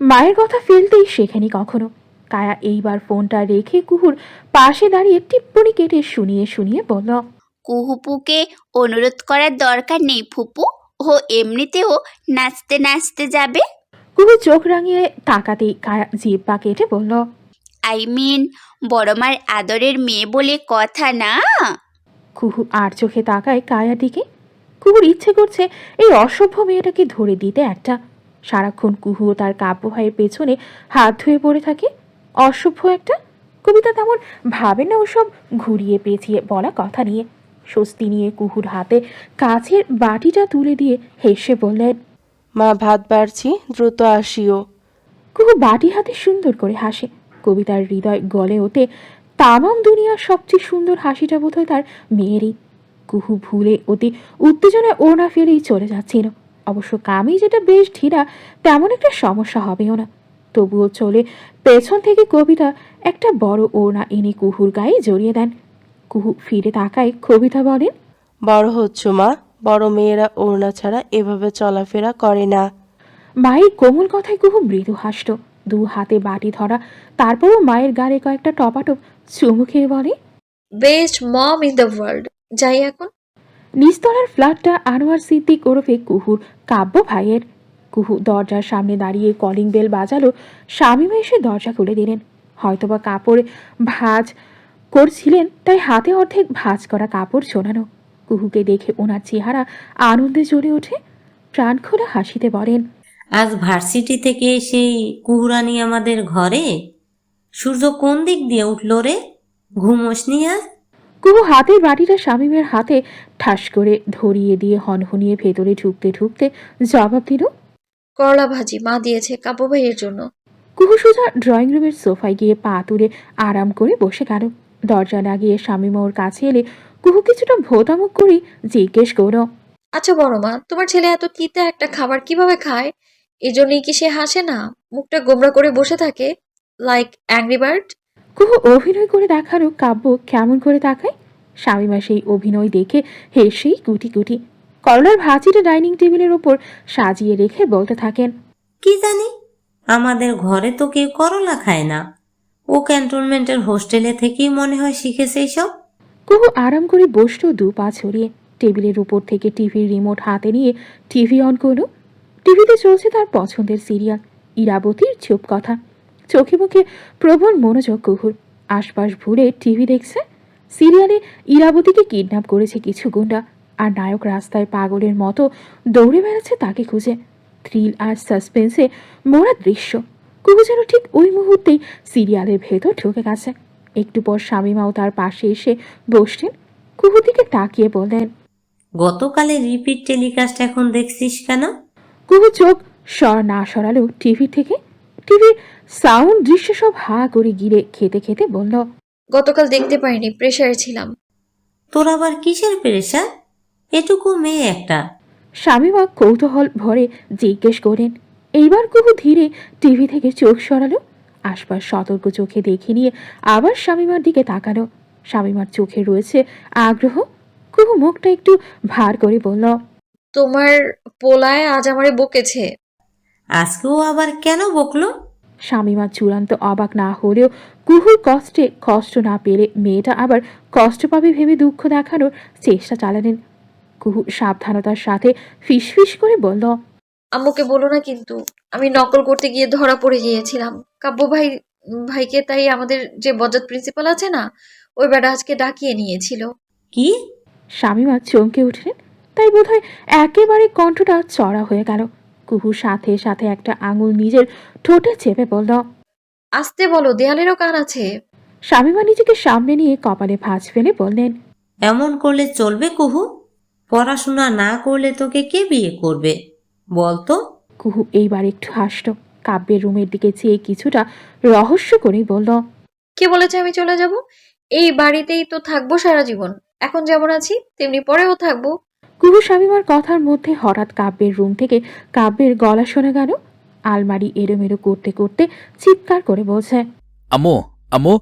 মায়ের কথা ফেলতেই শেখেনি কখনো। কায়া এইবার ফোনটা রেখে কুহুর পাশে দাঁড়িয়ে টিপ্পনি কেটে শুনিয়ে শুনিয়ে বলল, কুহুপুকে অনুরোধ করার দরকার নেই ফুপু, ও এমনিতেও নাচতে নাচতে যাবে। কুহু চোখ রাঙিয়ে তাকাতেই কায়া জিব্বা কেটে বলল, আই মিন বড়মার আদরের মেয়ে বলে কথা না। কুহু আর চোখে তাকায় কায়ার দিকে। কুহুর ইচ্ছে করছে এই অসভ্য মেয়েটাকে ধরে দিতে একটা। সারাক্ষণ কুহু ও তার কাব্য ভাইয়ের পেছনে হাত ধুয়ে পড়ে থাকে। অসভ্য একটা। কবিতা তেমন ভাবে না ওসব ঘুরিয়ে পেঁচিয়ে বলা কথা নিয়ে। স্বস্তি নিয়ে কুহুর হাতে কাছের বাটিটা তুলে দিয়ে হেসে বললেন, মা ভাত বাড়ছি, দ্রুত আসিও। কুহু বাটি হাতে সুন্দর করে হাসে। কবিতার হৃদয় গলে ওঠে। তামাম দুনিয়ার সবচেয়ে সুন্দর হাসিটা বোধহয় তার মেয়েরই। কুহু ভুলে অতি উত্তেজনায় ওড়না ফেলেই চলে যাচ্ছিল। অবশ্য কামিজ যেটা বেশ ঢিলা, তেমন একটা সমস্যা হবেও না। তবুও চলে পেছন থেকে কবিতা একটা বড় ওড়না এনে কুহুর গায়ে জড়িয়ে দেন। কুহু ফিরে তাকায়। কবিতা বলেন, বড় হচ্ছ মা, বড় মেয়েরা ওড়না ছাড়া এভাবে চলাফেরা করে না। মায়ের কোমল কথায় কুহু মৃদু হাসত। দু হাতে বাটি ধরা, তারপরও মায়ের গালে কয়েকটা টপাটপ চুমু খেয়ে বলে, best mom in the world. যাই এখন। নিচতলার ফ্ল্যাটটা আনোয়ার সিদ্দিক ওরফে কুহুর কাব্য ভাইয়ের। কুহু দরজার সামনে দাঁড়িয়ে কলিং বেল বাজালো। শামীমা এসে দরজা খুলে দিলেন। হয়তোবা কাপড় ভাঁজ করছিলেন, তাই হাতে অর্ধেক ভাঁজ করা কাপড় ছোনানো। কুহুকে দেখে ওনার চেহারা আনন্দে জ্বলে ওঠে। প্রাণ খোলা হাসিতে বলেন, আজ ভার্সিটি থেকে সেই কুহুরানি আমাদের ঘরে। সূর্য কোন দিক দিয়ে উঠল রে? ঘুমোসনি আজ? কুহু হাতের বাটিটা শামীমের হাতে ঠাস করে ধরিয়ে দিয়ে হনহনিয়ে ভেতরে ঢুকতে ঢুকতে জবাব দিল, করলা ভাজি মা দিয়েছে কাব্য ভাইয়ের জন্য। কুহু সোজা ড্রয়িং রুমের সোফায় গিয়ে পা তুলে আরাম করে বসে গেল। দরজা লাগিয়ে শামীমা ওর কাছে এলে কুহু কিছুটা ভোতামুখ করে জিজ্ঞেস করো, আচ্ছা বড় মা, তোমার ছেলে এত তিতা একটা খাবার কিভাবে খায়? এজন্যই কি সে হাসে না, মুখটা গোমরা করে বসে থাকে, লাইক অ্যাংরি বার্ড? কুহু অভিনয় করে দেখালো কাব্য কেমন করে তাকায়। শামীমা সেই অভিনয় দেখে হেসেই কুটি কুটি করলার ভাজিটা ডাইনিং টেবিলের ওপর সাজিয়ে রেখে বলতে থাকেন, কি জানি, আমাদের ঘরে তো কেউ করলা খায় না। ও ক্যান্টনমেন্টের হোস্টেলে থেকেই মনে হয় শিখেছে এইসব। কুহু আরাম করে বসলো দু পা ছড়িয়ে। টেবিলের উপর থেকে টিভির রিমোট হাতে নিয়ে টিভি অন করলো। টিভিতে চলছে তার পছন্দের সিরিয়াল ইরাবতীর চুপ কথা। চোখে মুখে প্রবল মনোযোগ কুহুর। আশপাশ ঘুরে টিভি দেখছে। সিরিয়ালে ইরাবতীকে কিডন্যাপ করেছে কিছু গুন্ডা, আর নায়ক রাস্তায় পাগলের মতো দৌড়ে বেড়াচ্ছে তাকে খুঁজে। থ্রিল আর সাসপেন্সে মোড়া দৃশ্য। কুহু যেন ঠিক ওই মুহূর্তেই সিরিয়ালের ভেতর ঢুকে গেছে। একটু পর শামীমাও তার পাশে এসে বসলেন। কুহু দিকে তাকিয়ে বললেন, গতকালের রিপিট টেলিকাস্ট এখন দেখছিস কেন? কুহু চোখ না সরালো টিভি থেকে। টিভির সাউন্ড দৃশ্য সব হা করে গিলে খেতে খেতে বলল, গতকাল দেখতে পারিনি, প্রেশারে ছিলাম। তোর আবার কিসের প্রেশার? এটুকু মেয়ে একটা। শামীমা কৌতূহল ভরে জিজ্ঞেস করেন। এইবার কুহু ধীরে টিভি থেকে চোখ সরালো। আশপাশ সতর্ক চোখে দেখে নিয়ে আবার শামীমার দিকে তাকালো। শামীমার চোখে রয়েছে আগ্রহ। কুহু মুখটা একটু ভার করে বলল, তোমার পোলায় আজ আমারে বকেছে। আজকেও আবার কেন বকলো? শামীমা চূড়ান্ত অবাক না হলেও কুহুর কষ্টে কষ্ট না পেলে মেয়েটা আবার কষ্ট পাবে ভেবে দুঃখ দেখানোর চেষ্টা চালালেন। কুহু সাবধানতার সাথে ফিসফিস করে বলল, আম্মুকে বলো না কিন্তু, আমি নকল করতে গিয়ে ধরা পড়ে গিয়েছিলাম। কাব্য ভাইকে তাই আমাদের যে বজ্জাত প্রিন্সিপাল আছে না, ওই বেটা আজকে ডাকিয়ে নিয়েছিল। কি? শামীমা চমকে উঠলেন। তাই বোধহয় একেবারে কণ্ঠটা চড়া হয়ে গেল। কুহু সাথে সাথে একটা আঙুল নিজের ঠোঁটে চেপে বলল, আসতে বলো, দেয়ালেরও কান আছে। শামীমা নিজেকে সামনে নিয়ে কপালে ভাঁজ ফেলে বললেন, এমন করলে চলবে কুহু? পড়াশোনা না করলে তোকে কে বিয়ে করবে বলতো? কুহু এইবার একটু হাসল। কাব্যের রুমের দিকে চেয়ে কিছুটা রহস্য করেই বলল, কে বলেছে আমি চলে যাব? এই বাড়িতেই তো থাকবো সারা জীবন। এখন যেমন আছি তেমনি পরেও থাকবো। কুহু শামীমার কথার মধ্যে হঠাৎ কাব্যের রুম থেকে কাব্যের গলা শোনা গেল। আলমারি এলোমেলো করতে করতে চিৎকার করে বলছে, আম্মু, আম্মু,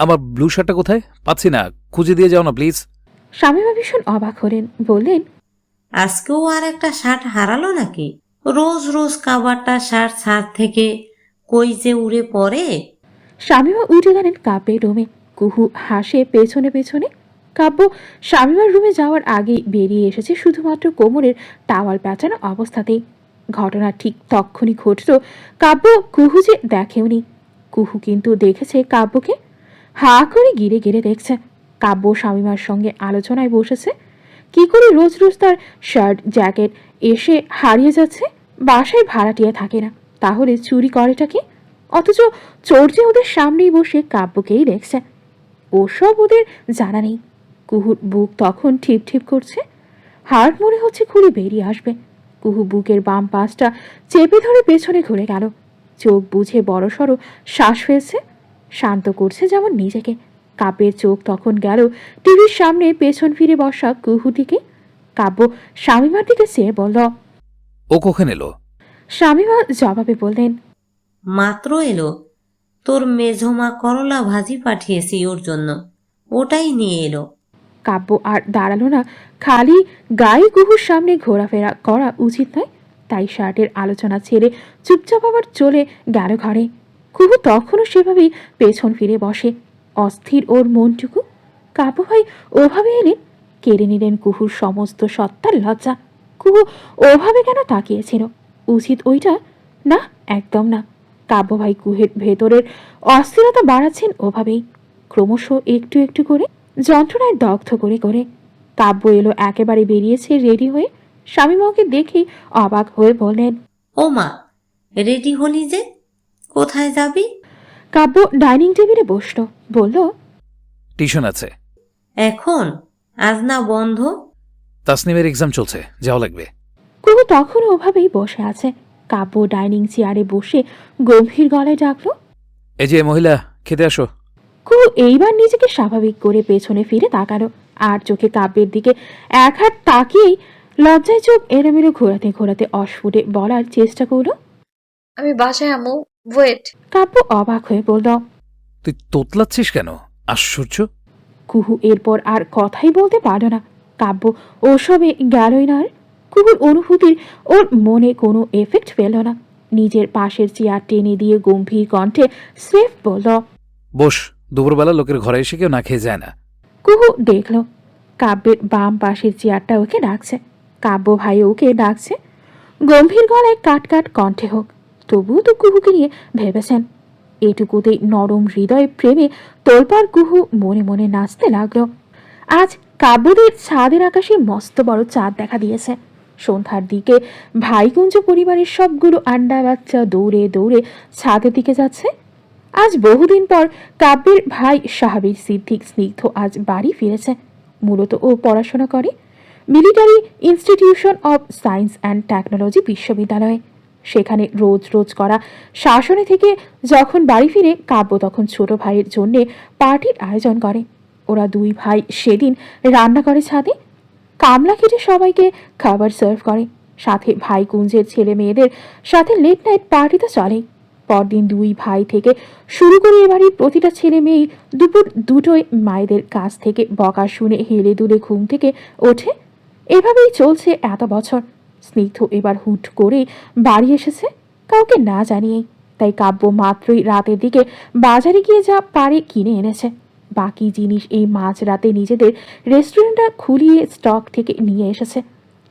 আমার ব্লু শার্টটা কোথায়? পাচ্ছি না, খুঁজে দিয়ে যাও না প্লিজ। শামীমা ভীষণ অবাক হলেন। বললেন, আজকেও আর একটা শার্ট হারালো নাকি? রোজ রোজ কাবারটা শার্ট ছাদ থেকে কই যে উড়ে পড়ে। শামীমা উঠে গেলেন কাব্যের রুমে। কুহু হাসে পেছনে পেছনে। কাব্য শামীমার রুমে যাওয়ার আগেই বেরিয়ে এসেছে শুধুমাত্র কোমরের টাওয়াল প্যাঁচানো অবস্থাতেই। ঘটনা ঠিক তক্ষুনি ঘটল। কাব্য কুহু যে দেখেওনি, কুহু কিন্তু দেখেছে কাব্যকে। হা করে গিরে গিরে দেখছে। কাব্য শামীমার সঙ্গে আলোচনায় বসেছে। কি করে রোজ রোজ তার শার্ট জ্যাকেট এসে হারিয়ে যাচ্ছে। বাসায় ভাড়াটিয়া থাকে না, তাহলে চুরি করেটা কি? অথচ চোর যে ওদের সামনেই বসে কাব্যকেই দেখছে। ওসব ওদের জানা নেই। কুহুর বুক তখন ঠিপ ঠিপ করছে। হার্ট মনে হচ্ছে খুলে বেরিয়ে আসবে। কুহু বুকের বাম পাশটা চেপে ধরে পেছনে ঘুরে গেল। চোখ বুঝে বড়সড় শ্বাস ফেলছে, শান্ত করছে যেমন নিজেকে। কাব্যের চোখ তখন গেল টিভির সামনে পেছন ফিরে বসা কুহুটিকে। কাব্য শামীমার দিকে চেয়ে বলল। ও কখন এলো? শামীমা জবাবে বললেন, মাত্র এলো। তোর মেঝমা করলা ভাজি পাঠিয়েছি ওর জন্য, ওটাই নিয়ে এলো। কাব্য আর দাঁড়ালো না। খালি গায়ে কুহুর সামনে ঘোরাফেরা করা উচিত নয়, তাই শার্টের আলোচনা ছেড়ে চুপচাপ আবার চলে গেল ঘরে। কুহু তখনও সেভাবেই পেছন ফিরে বসে, অস্থির ওর মনটুকু। কাব্য ভাই ওভাবে এলেন, কেড়ে নিলেন কুহুর সমস্ত সত্তার লজ্জা। কুহু ওভাবে কেন তাকিয়েছিল? উচিত ওইটা না, একদম না। কাব্য ভাই কুহের ভেতরের অস্থিরতা বাড়াচ্ছেন ওভাবেই, ক্রমশ একটু একটু করে, যন্ত্রণায় দগ্ধ করে করে। কাব্য এলো একেবারে বেরিয়েছে রেডি হয়ে। শামীমাকে দেখেই অবাক হয়ে বললেন, ও মা, রেডি হলি যে? কোথায় যাবি? কাব্য ডাইনিং টেবিলে বসল, বলল, টিউশন আছে। এখন? আজ না বন্ধ? তাসনিমের এক্সাম চলছে, যাওয়া লাগবে। কুহু তখন ওভাবেই বসে আছে। কাব্য ডাইনিং চেয়ারে বসে গম্ভীর গলায় ডাকল, এই যে মহিলা, খেতে আসো। কুহু এইবার নিজেকে স্বাভাবিক করে পেছনে ফিরে তাকালো, আর চোখে কাব্যের দিকে এক হাত তাকিয়েই লজ্জায় চোখ এলোমেলো ঘোরাতে ঘোরাতে অস্ফুটে বলার চেষ্টা করল, আমি বাসায় আম্মু, ওয়েট। কাব্য অবাক হয়ে বলল, তুই তোতলাচ্ছিস কেন? আশ্চর্য। কুহু এরপর আর কথাই বলতে পারল না। কাব্য ওসবে গেলই না আর। কুহুর অনুভূতির ওর মনে কোনো এফেক্ট পেল না। নিজের পাশের চেয়ার টেনে দিয়ে গম্ভীর কণ্ঠে স্রেফ বলল, বস, দুপুরবেলা লোকের ঘরে এসে কেউ না খেয়ে যায় না। কুহু দেখল কাব্যের বাম পাশের চেয়ারটা ওকে ডাকছে। কাব্য ভাই ওকে ডাকছে, গম্ভীর গলায় কাট কাট কণ্ঠে হোক, তবুও তো কুহুকে নিয়ে ভেবেছেন। এটুকুতেই নরম হৃদয় প্রেমে তোলপাড় কুহু মনে মনে নাচতে লাগলো। আজ কাব্যদের ছাদের আকাশে মস্ত বড় চাঁদ দেখা দিয়েছে। সন্ধ্যার দিকে ভাইকুঞ্জ পরিবারের সবগুলো আন্ডা বাচ্চা দৌড়ে দৌড়ে ছাদের দিকে যাচ্ছে। আজ বহুদিন পর কাব্যের ভাই সাহাবীর সিদ্দিক স্নিগ্ধ আজ বাড়ি ফিরেছে। মূলত ও পড়াশোনা করে military institution of science and technology বিশ্ববিদ্যালয়ে। সেখানে রোজ রোজ করা শাসনে থেকে যখন বাড়ি ফিরে, কাব্য তখন ছোট ভাইয়ের জন্যে পার্টির আয়োজন করে। ওরা দুই ভাই সেদিন রান্না করে ছাদে, কামলা কেটে সবাইকে খাবার সার্ভ করে। সাথে ভাই কুঞ্জের ছেলে মেয়েদের সাথে লেট নাইট পার্টি তো চলেই। পরদিন দুই ভাই থেকে শুরু করে এবাড়ির প্রতিটা ছেলে মেয়েই দুপুর দুটোয় মায়েদের কাছ থেকে বকা শুনে হেলে দুলে ঘুম থেকে ওঠে। এভাবেই চলছে এত বছর। স্নিগ্ধ এবার হুট করে বাড়ি এসেছে, কাউকে না জানিয়েই। তাই কাব্য মাত্রই রাতের দিকে বাজারে গিয়ে যা পারে কিনে এনেছে। বাকি জিনিস এই মাঝ রাতে নিজেদের রেস্টুরেন্টটা খুলিয়ে স্টক থেকে নিয়ে এসেছে।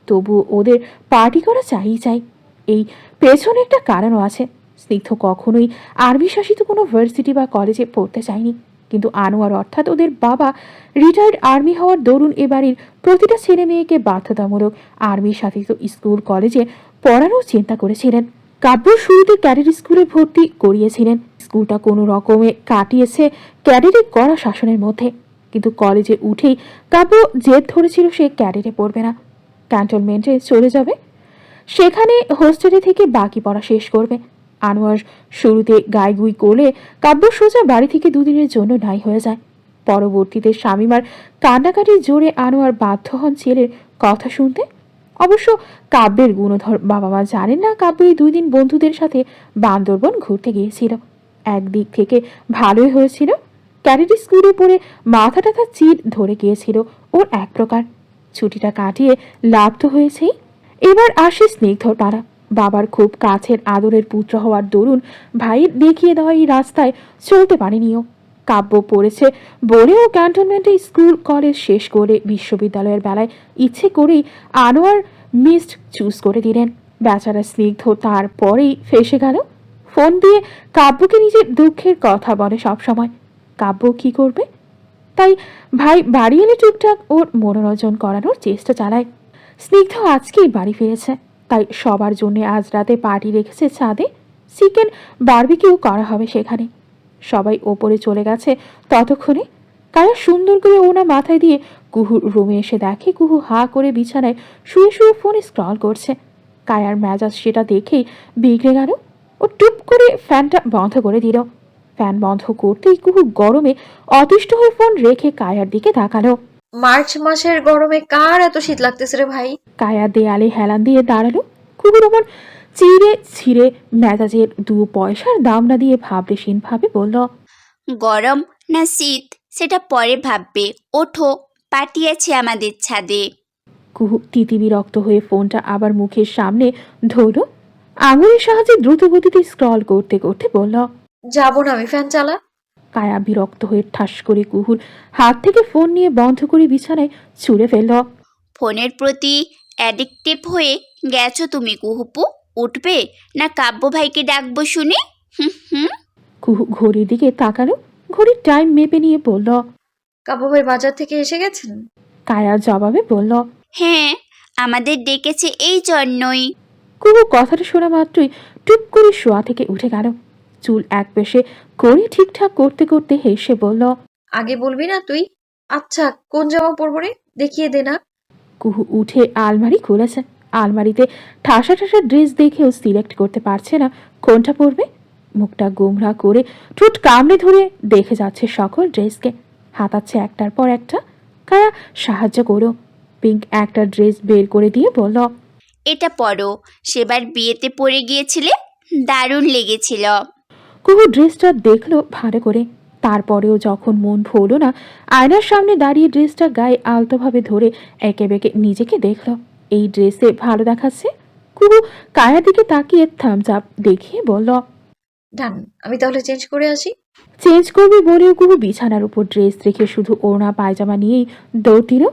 তবু ওদের পার্টি করা চাই। এই পেছনে একটা কারণও আছে। স্নিগ্ধ কখনোই আর্মি শাসিত কোনো ভার্সিটি বা কলেজে পড়তে চায়নি, কিন্তু আনোয়ার অর্থাৎ ওদের বাবা রিটায়ার্ড আর্মি হওয়ার দরুন এবাড়ির প্রতিটা ছেলে মেয়েকে বাধ্যতামূলক আর্মি শাসিত স্কুল কলেজে পড়ানোর চিন্তা করেছিলেন। কাব্য শুরুতে ক্যাডেট স্কুলে ভর্তি করিয়েছিলেন। স্কুলটা কোনো রকমে কাটিয়েছে ক্যাডেটে কড়া শাসনের মধ্যে, কিন্তু কলেজে উঠেই কাব্য জেদ ধরেছিল সে ক্যাডেটে পড়বে না, ক্যান্টনমেন্টে চলে যাবে। সেখানে হোস্টেলে থেকে বাকি পড়া শেষ করবে। আনোয়ার শুরুতে গাইগুই করলে কাব্য সোজা বাড়ি থেকে দুদিনের জন্য নাই হয়ে যায়। পরবর্তীতে শামীমার কান্নাকাটির জোরে আনোয়ার বাধ্য হন ছেলের কথা শুনতে। অবশ্য কাব্যের গুণধর বাবা মা জানেন না কাব্য এই 2 দিন বন্ধুদের সাথে বান্দরবন ঘুরতে গিয়েছিল। একদিক থেকে ভালোই হয়েছিল, ক্যাডেট স্কুলে পড়ে মাথা টাথা চির ধরে গিয়েছিল ওর এক প্রকার। ছুটিটা কাটিয়ে লাভ তো হয়েছেই। এবার আসে স্নিগ্ধর পাড়া। বাবার খুব কাছের আদরের পুত্র হওয়ার দরুন ভাইয়ের দেখিয়ে দেওয়া এই রাস্তায় চলতে পারেনিও। কাব্য পড়েছে বলেও ক্যান্টনমেন্টে স্কুল কলেজ শেষ করে বিশ্ববিদ্যালয়ের বেলায় ইচ্ছে করেই আনোয়ার মিসড চুজ করে দিলেন। বেচারা স্নিগ্ধ তারপরেই ফেসে গেল। ফোন দিয়ে কাব্যকে নিজের দুঃখের কথা বলে সব সময়। কাব্য কি করবে? তাই ভাই বাড়ি এলে টুকটাক ওর মনোরঞ্জন করানোর চেষ্টা চালায়। স্নিগ্ধ আজকেই বাড়ি ফিরেছে, তাই সবার জন্য আজ রাতে পার্টি রেখেছে ছাদে। চিকেন বারবিকিউ করা হবে সেখানে। সবাই ওপরে চলে গেছে ততক্ষণে। কায়া সুন্দর করে ওনা মাথায় দিয়ে কুহুর রুমে এসে দেখে কুহু হা করে বিছানায় শুয়ে শুয়ে ফোনে স্ক্রল করছে। কায়ার মেজাজ সেটা দেখেই বিগড়ে গেল। ও টুপ করে ফ্যানটা বন্ধ করে দিল। ফ্যান বন্ধ করতেই কুহু গরমে অতিষ্ঠ হয়ে ফোন রেখে কায়ার দিকে তাকালো। মার্চ মাসের গরমে কার এত শীত লাগতেছে রে ভাই? কায়া দেয়ালে হেলান দিয়ে দাঁড়ালো। কুহুর ওপর চিড়ে ছিঁড়ে মেজাজের 2 পয়সার দাম না দিয়ে ভাবলেশীন ভাবে বলল, গরম না শীত সেটা পরে ভাববে। ওঠো, পার্টি আছে আমাদের ছাদে। কুহু তিতিবিরক্ত হয়ে ফোনটা আবার মুখের সামনে ধরল। আঙুলের সাহায্যে দ্রুত গতিতে স্ক্রল করতে করতে বলল, যাবো না আমি, ফ্যান চালা। কায়া বিরক্ত হয়ে ঠাস করে কুহুর হাত থেকে ফোন নিয়ে বন্ধ করে বিছানায় ছুঁড়ে ফেলল। ফোনের প্রতি অ্যাডিকটিভ হয়ে গেছো তুমি কুহুপু। উঠবে না কাব্য ভাইকে ডাকবো শুনে? হুম হুম। কুহু ঘড়ির দিকে তাকালো। ঘড়ির টাইম মেপে নিয়ে বলল। কাব্য ভাই বাজার থেকে এসে গেছেন? কায়া জবাবে বলল। হ্যাঁ, আমাদের ডেকেছে এই জন্যই। কুহু কথাটা শোনা মাত্রই টুপ করে শোয়া থেকে উঠে গেল। চুল এক পেশে করে ঠিকঠাক করতে করতে হেসে বলল, আগে বলবি না তুই? আচ্ছা, কোন জামা পরবো রে, দেখিয়ে দে না। কুহু উঠে আলমারি খুলেছে। আলমারিতে ঠাসা ঠাসা ড্রেস দেখেও সিলেক্ট করতে পারছে না কোনটা পরবে। মুখটা গোমরা করে ঠোঁট কামড়ে ধরে দেখে যাচ্ছে সকল ড্রেসকে, হাতাচ্ছে একটার পর একটা। কায়া সাহায্য করো। পিঙ্ক একটা ড্রেস বের করে দিয়ে বলল, এটা পরো, সেবার বিয়েতে পরে গিয়েছিলে, দারুণ লেগেছিল। কুহু ড্রেসটা দেখলো ভালো করে। তারপরেও যখন মন ভরল না, আয়নার সামনে দাঁড়িয়ে ড্রেসটা গায়ে আলতোভাবে ধরে একে বেঁকে নিজেকে দেখলো। এই ড্রেসে ভালো দেখাচ্ছে। কুহু কায়ার দিকে তাকিয়ে থামস আপ দেখিয়ে বলল, ডান, আমি তাহলে চেঞ্জ করে আসি। চেঞ্জ করবে বলেও কুহু বিছানার উপর ড্রেস রেখে শুধু ওড়না পায়জামা নিয়েই দৌড় দিল।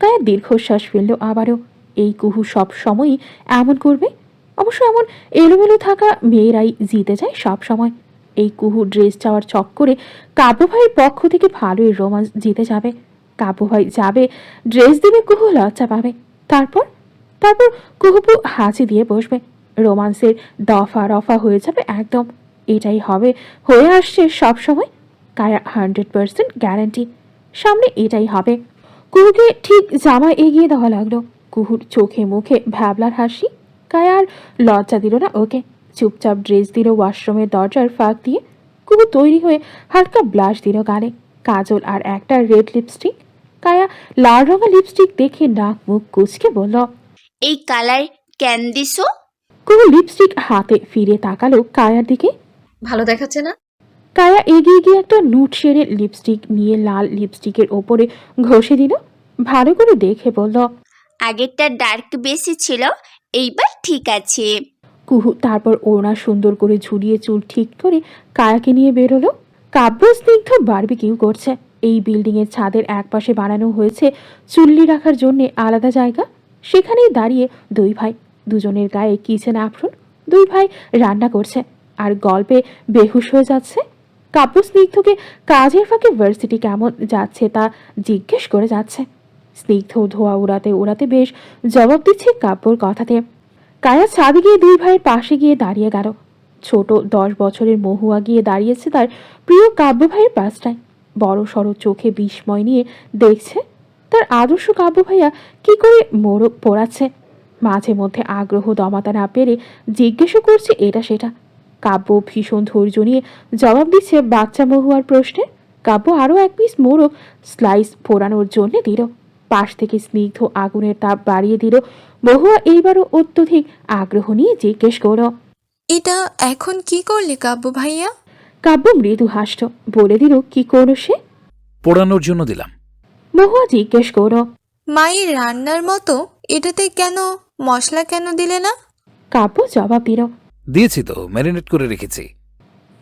কায়া দীর্ঘশ্বাস ফেলল আবারও। এই কুহু সব সময়ই এমন করবে? অবশ্য এমন এলোমেলো থাকা মেয়েরাই জিতে যায় সব সময়। এই কুহু ড্রেস চাওয়ার চক্করে কাব্য ভাইয়ের পক্ষ থেকে ভালোই রোমান্স জিতে যাবে। কাব্য ভাই যাবে, ড্রেস দেবে, কুহু লজ্জা পাবে। তারপর তারপর কুহুপু হাঁচি দিয়ে বসবে। রোমান্সের দফা রফা হয়ে যাবে একদম। এটাই হবে, হয়ে আসছে সব সময়। কায়া 100% গ্যারান্টি সামনে এটাই হবে। কুহুকে ঠিক জামা এগিয়ে দেওয়া লাগলো। কুহুর চোখে মুখে ভ্যাবলার হাসি। কায়া আর লজ্জা দিল না ওকে। চুপচাপ ড্রেস দিল ওয়াশরুমের দরজার ফাঁক দিয়ে। কুহু তৈরি হয়ে হালকা ব্লাশ দিল গালে, কাজল আর একটা রেড লিপস্টিক। কায়া লাল রঙা লিপস্টিক দেখে নাক মুখ কুচকে বলল, এই কালার কেন দিছো? কুহু লিপস্টিক হাতে ফিরে তাকালো কায়ার দিকে। ভালো দেখাচ্ছে না? কায়া এগিয়ে গিয়ে একটা নুট শেডের লিপস্টিক নিয়ে লাল লিপস্টিকের ওপরে ঘষে দিল। ভালো করে দেখে বলল, আগেরটা ডার্ক বেশি ছিল, এইবার ঠিক আছে। কুহু তারপর ওড়না সুন্দর করে ঝুলিয়ে চুল ঠিক করে কায়াকে নিয়ে বেরোলো। কাব্য স্নিগ্ধ বারবিকিউ করছে। এই বিল্ডিং এর ছাদের একপাশে বানানো হয়েছে চুল্লি রাখার জন্য আলাদা জায়গা। সেখানেই দাঁড়িয়ে দুই ভাই, দুজনের গায়ে কিচেন অ্যাপ্রন। দুই ভাই রান্না করছে আর গল্পে বেহুশ হয়ে যাচ্ছে। কাব্য স্নিগ্ধকে কাজের ফাঁকে ভার্সিটি কেমন যাচ্ছে তা জিজ্ঞেস করে যাচ্ছে। স্নিগ্ধ ধোয়া উড়াতে উড়াতে বেশ জবাব দিচ্ছে কাব্যর কথাতে। কায়া ছাদে গিয়ে দুই ভাইয়ের পাশে গিয়ে দাঁড়িয়ে গেল। ছোট 10 বছরের মহুয়া গিয়ে দাঁড়িয়েছে তার প্রিয় কাব্য ভাইয়ের পাশটায়। বড় সড় চোখে বিস্ময় নিয়ে দেখছে তার আদর্শ কাব্য ভাইয়া কি করে মোড়ক পোড়াচ্ছে। মাঝে মধ্যে আগ্রহ দমাতে না পেরে জিজ্ঞেসও করছে এটা সেটা। কাব্য ভীষণ ধৈর্য নিয়ে জবাব দিচ্ছে বাচ্চা মহুয়ার প্রশ্নে। কাব্য আরও এক পিস মোড়ক স্লাইস ফোড়ানোর জন্য দিল। পাশ থেকে স্নিগ্ধ আগুনের তাপ বাড়িয়ে দিল। মহুয়া এইবারও অত্যধিক আগ্রহ নিয়ে জিজ্ঞেস করল, এটা এখন কি করলে কাব্য ভাইয়া? কাব্য মৃদু হাসল, বলে দিল কি করলো সে। পোড়ানোর জন্য দিলাম। মহুয়া জিজ্ঞেস করল, মায়ের রান্নার মতো এটাতে কেন মশলা কেন দিলে না? কাব্য জবাব দিল, দিয়েছি তো, ম্যারিনেট করে রেখেছি।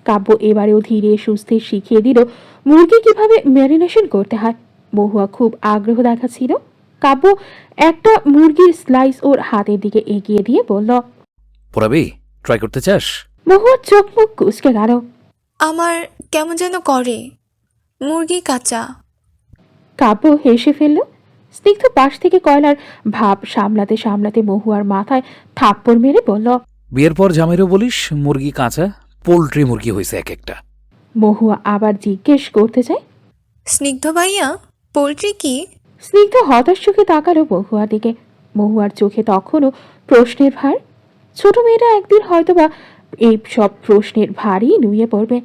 কাব্য এবারেও ধীরে সুস্থে শিখিয়ে দিল মুরগি কিভাবে ম্যারিনেশন করতে হয়। মহুয়া খুব আগ্রহ দেখাচ্ছিল। কাব্য একটা মুরগির স্লাইস ওর হাতের দিকে এগিয়ে দিয়ে বলল, পড়াবি? ট্রাই করতে চাস? মহুয়ার চোখ মুখ কুঁচকে গেল। আমার কেমন যেন করে। মুরগি কাঁচা। কাব্য হেসে ফেলল। স্নিগ্ধ পাশ থেকে কয়লার ভাব সামলাতে সামলাতে মহুয়ার মাথায় থাপ্পড় মেরে বলল। বিয়ের পর জামাইরও বলিস মুরগি কাঁচা, পোল্ট্রি মুরগি হয়েছে এক একটা। মহুয়া আবার জিজ্ঞেস করতে চায়। স্নিগ্ধ ভাইয়া, পোলট্রি কি? স্নিগ্ধ হতাশ চোখে তাকালো মহুয়ার দিকে। মহুয়ার চোখে তখনও প্রশ্নের ভার। ছোট মেয়েটা একদিন হয়তোবা এই সব প্রশ্নের ভারই নুয়ে পড়বে।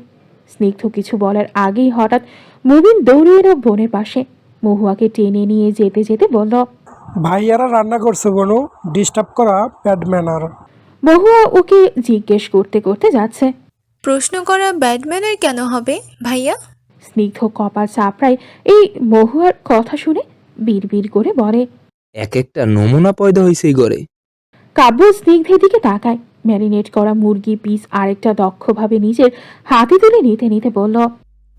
স্নিগ্ধ কিছু বলার আগেই হঠাৎ মুবিন দৌড়ে এলো বোনের পাশে। মহুয়াকে টেনে নিয়ে যেতে যেতে বলল। ভাইয়ারা রান্না করছে কোনো ডিস্টার্ব করা ব্যাড ম্যানার। মহুয়া ওকে জিজ্ঞেস করতে করতে যাচ্ছে। প্রশ্ন করা ব্যাডম্যানের কেন হবে ভাইয়া? স্নিগ্ধ কপাল চাপড়ায় এই মহুয়ার কথা শুনে বিড়বিড় করে বলে। এক একটা নমুনা পয়দা হয়েছে এই ঘরে। কাব্য স্নিগ্ধের দিকে তাকায়। ম্যারিনেট করা মুরগি পিস আরেকটা দক্ষভাবে নিজের হাতে তুলে নিতে নিতে বলল।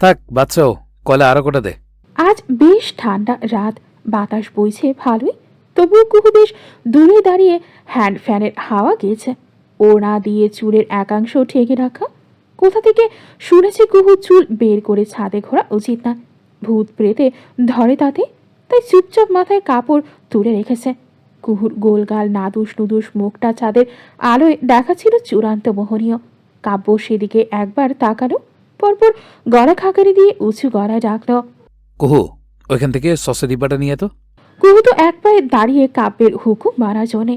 থাক বাচ্চাও, কয়লা আরো কটা দে। আজ বেশ ঠান্ডা রাত, বাতাস বইছে ভালোই। তবুও কুহু বেশ দূরে দাঁড়িয়ে হ্যান্ড ফ্যানের হাওয়া গেছে। ওড়না দিয়ে চুলের একাংশ ঠেকে রাখা। কোথা থেকে শুনেছে কুহু চুল বের করে ছাদে ঘোরা উচিত না, ভূত প্রেতে ধরে তাতে। তাই চুপচাপ মাথায় কাপড় তুলে রেখেছে। কুহুর গোলগাল নাদুস নুদুস মুখটা চাঁদের আলোয় দেখাচ্ছিল চূড়ান্ত মোহনীয়। কাব্য সেদিকে একবার তাকালো, পরপর গলা খাকারি দিয়ে উঁচু গলায় ডাকল। কুহু, ওইখান থেকে সসের ডিব্বাটা নিয়ে তো। কুহু তো এক পায়ে দাঁড়িয়ে কাব্যের হুকুম মানার জন্যে।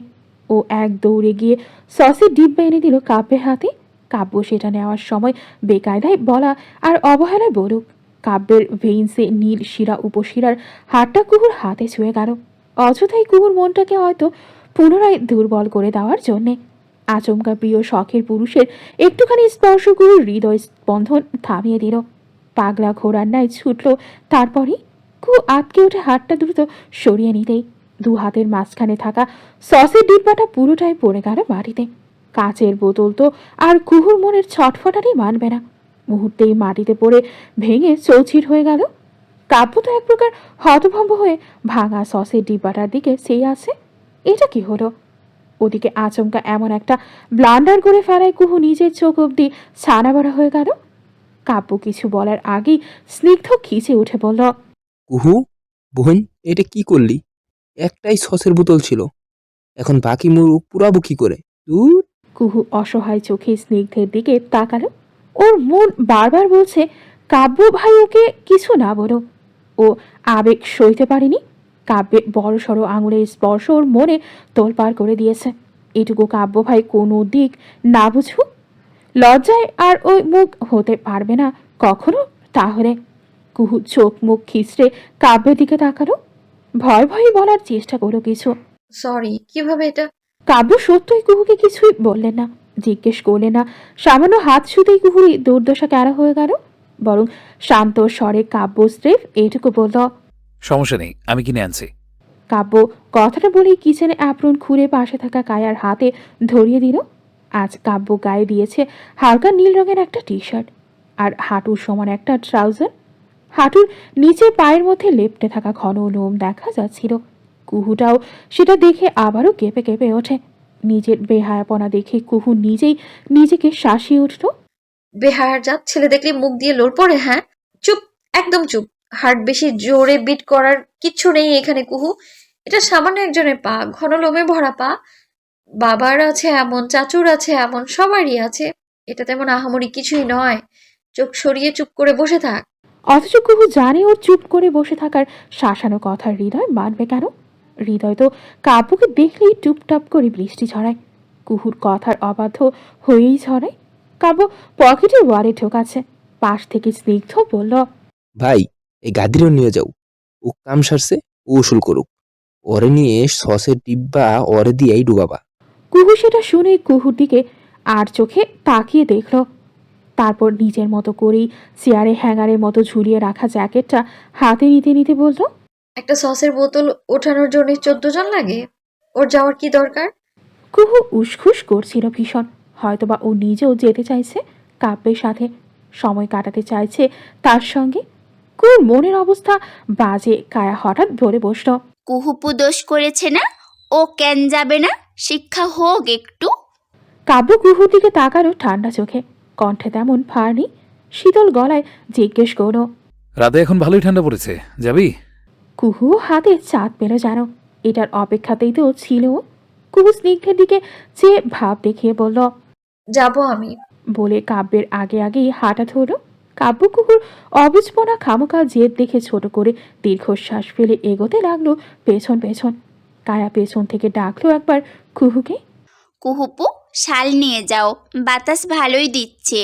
ও এক দৌড়ে গিয়ে সসের ডিব্বা এনে দিল কাব্যের হাতে। কাব্য সেটা নেওয়ার সময় বেকায়দায় বলা আর অবহেলায় বলুক। কাব্যের ভেইন্সে নীল শিরা উপশিরার হাতটা কুহুর হাতে ছুঁয়ে গেল, অযথাই কুহুর মনটাকে হয়তো পুনরায় দুর্বল করে দেওয়ার জন্যে। আচমকা প্রিয় শখের পুরুষের একটুখানি স্পর্শ কুহুর হৃদয় স্পন্দন থামিয়ে দিল। পাগলা ঘোড়ার ন্যায় ছুটল। তারপরই কুহু আটকে উঠে হাতটা দ্রুত সরিয়ে নিতেই দু হাতের মাঝখানে থাকা সসের ডিব্বাটা পুরোটাই পড়ে গেল মাটিতে। কাচের বোতল তো আর কুহুর মনের ছটফটারই মানবে না। মুহূর্তেই মাটিতে পড়ে ভেঙে চৌচির হয়ে গেল। কাব্য তো এক প্রকার হতভম্ব হয়ে ভাঙা সসের ডিব্বাটার দিকে চেয়ে আছে। এটা কি হলো? ওদিকে আচমকা এমন একটা ব্লান্ডার করে ফেলায় কুহু নিজের চোখ অব্দি ছানা বড়া হয়ে গেল। কাব্য কিছু বলার আগেই স্নিগ্ধ খিচে উঠে বলল। কুহু বোন, এটা কি করলি? একটাই সসের বোতল ছিল, এখন বাকি মুরগ পুরাবো কি করে? দূর। কুহু অসহায় চোখে স্নিগ্ধের দিকে তাকালো। ওর মন বারবার বলছে কাব্য ভাই ওকে কিছু না বলো। ও আবেগ সইতে পারেনি। কাব্যের বড় সড়ো আঙুলের স্পর্শ ওর মনে তোলপাড় করে দিয়েছে। এটুকু কাব্য ভাই কোনো দিক না বুঝুক, লজ্জায় আর ওই মুখ হতে পারবে না কখনো। তাহলে কুহু চোখ মুখ খিচড়ে কাব্যের দিকে তাকালো। ভয় ভয়ে বলার চেষ্টা করলো কিছু। সরি, কিভাবে এটা? কাব্য সত্যই কুহুকে কিছুই বললেন না, জিজ্ঞেস করলেন না। সামান্য হাত ছুতেই কুহুরই দুর্দশা ক্যারা হয়ে গেল। বরং শান্ত স্বরে কাব্য স্রেফ এইটুকু বলল। সমস্যা নেই, আমি কিনে আনছি। কাব্য কথাটা বলেই কিচেনে অ্যাপ্রন খুঁড়ে পাশে থাকা কায়ার হাতে ধরিয়ে দিল। আজ কাব্য গায়ে দিয়েছে হালকা নীল রঙের একটা টি শার্ট আর হাঁটুর সমান একটা ট্রাউজার। হাঁটুর নিচে পায়ের মধ্যে লেপ্টে থাকা ঘন লোম দেখা যাচ্ছিল। কুহুটাও সেটা দেখে আবারও কেঁপে কেঁপে ওঠে। নিজের বেহায়াপনা দেখে কুহু নিজেই নিজেকে শাসিয়ে উঠল। বেহায়ার জাত ছেলে দেখলে মুখ দিয়ে লোর পড়ে? হ্যাঁ, চুপ, একদম চুপ। হার্ট বেশি জোরে বিট করার কিচ্ছু নেই এখানে কুহু। এটা সামান্য একজনের পা, ঘন লোমে ভরা পা। বাবার আছে এমন, চাচুর আছে এমন, সবারই আছে। এটা তেমন আহামরি কিছুই নয়। চোখ সরিয়ে চুপ করে বসে থাক। অথচ কুহু জানে ওর চুপ করে বসে থাকার শাসানো কথার হৃদয় মানবে কেন? হৃদয় তো কাব্যকে দেখলেই টুপটাপ করে বৃষ্টি ছড়ায়। কুহুর কথার অবাধ্য হয়েই ছড়ায়। কাব্য পকেটে ওয়ালেট ঢোকাচ্ছে। পাশ থেকে স্নিগ্ধ বলল। ভাই, এই গাদিরও নিয়ে যাও, ও কাম সারছে, ও উসুল করুক। ওরে নিয়ে সসের ডিব্বা ওরে দিয়েই ডুবাবা। কুহু সেটা শুনে কুহুর দিকে আর চোখে তাকিয়ে দেখল। তারপর নিজের মতো করেই চেয়ারে হ্যাঙ্গারের মতো ঝুলিয়ে রাখা জ্যাকেটটা হাতে নিতে নিতে বলল। একটা সসের বোতল ওঠানোর জন্য 14 জন লাগে? ওর যাওয়ার কি দরকার? কুহু উসখুস করছিল ভীষণ। হয়তোবা ও নিজেও যেতে চাইছে কাব্যের সাথে, সময় কাটাতে চাইছে তার সঙ্গে। কুহুর মনের অবস্থা বাজে। কায়া হঠাৎ বলে বসল। কুহুপু দোষ করেছে না, ও কেন যাবে না? শিক্ষা হোক একটু। কাব্য কুহুর দিকে তাকালো ঠান্ডা চোখে, কণ্ঠে তেমন ফার নেই। শীতল গলায় জিজ্ঞেস করো, রাতে এখন ভালোই ঠান্ডা পড়েছে, যাবি? কুহু হাতে চাঁদ পেল যেন। এটার অপেক্ষাতেই তো ছিল ও। কুহু স্নিগ্ধের দিকে চেয়ে ভাব দেখিয়ে বলল, যাব আমি। বলে কাব্যের আগে আগেই হাঁটা ধরল। কাব্য কুহুর অবুঝপনা খামোকা জেদ দেখে ছোট করে দীর্ঘশ্বাস ফেলে এগোতে লাগলো পেছন পেছন। কায়া পেছন থেকে ডাকলো একবার কুহুকে। কুহুপু, শাল নিয়ে যাও, বাতাস ভালোই দিচ্ছে।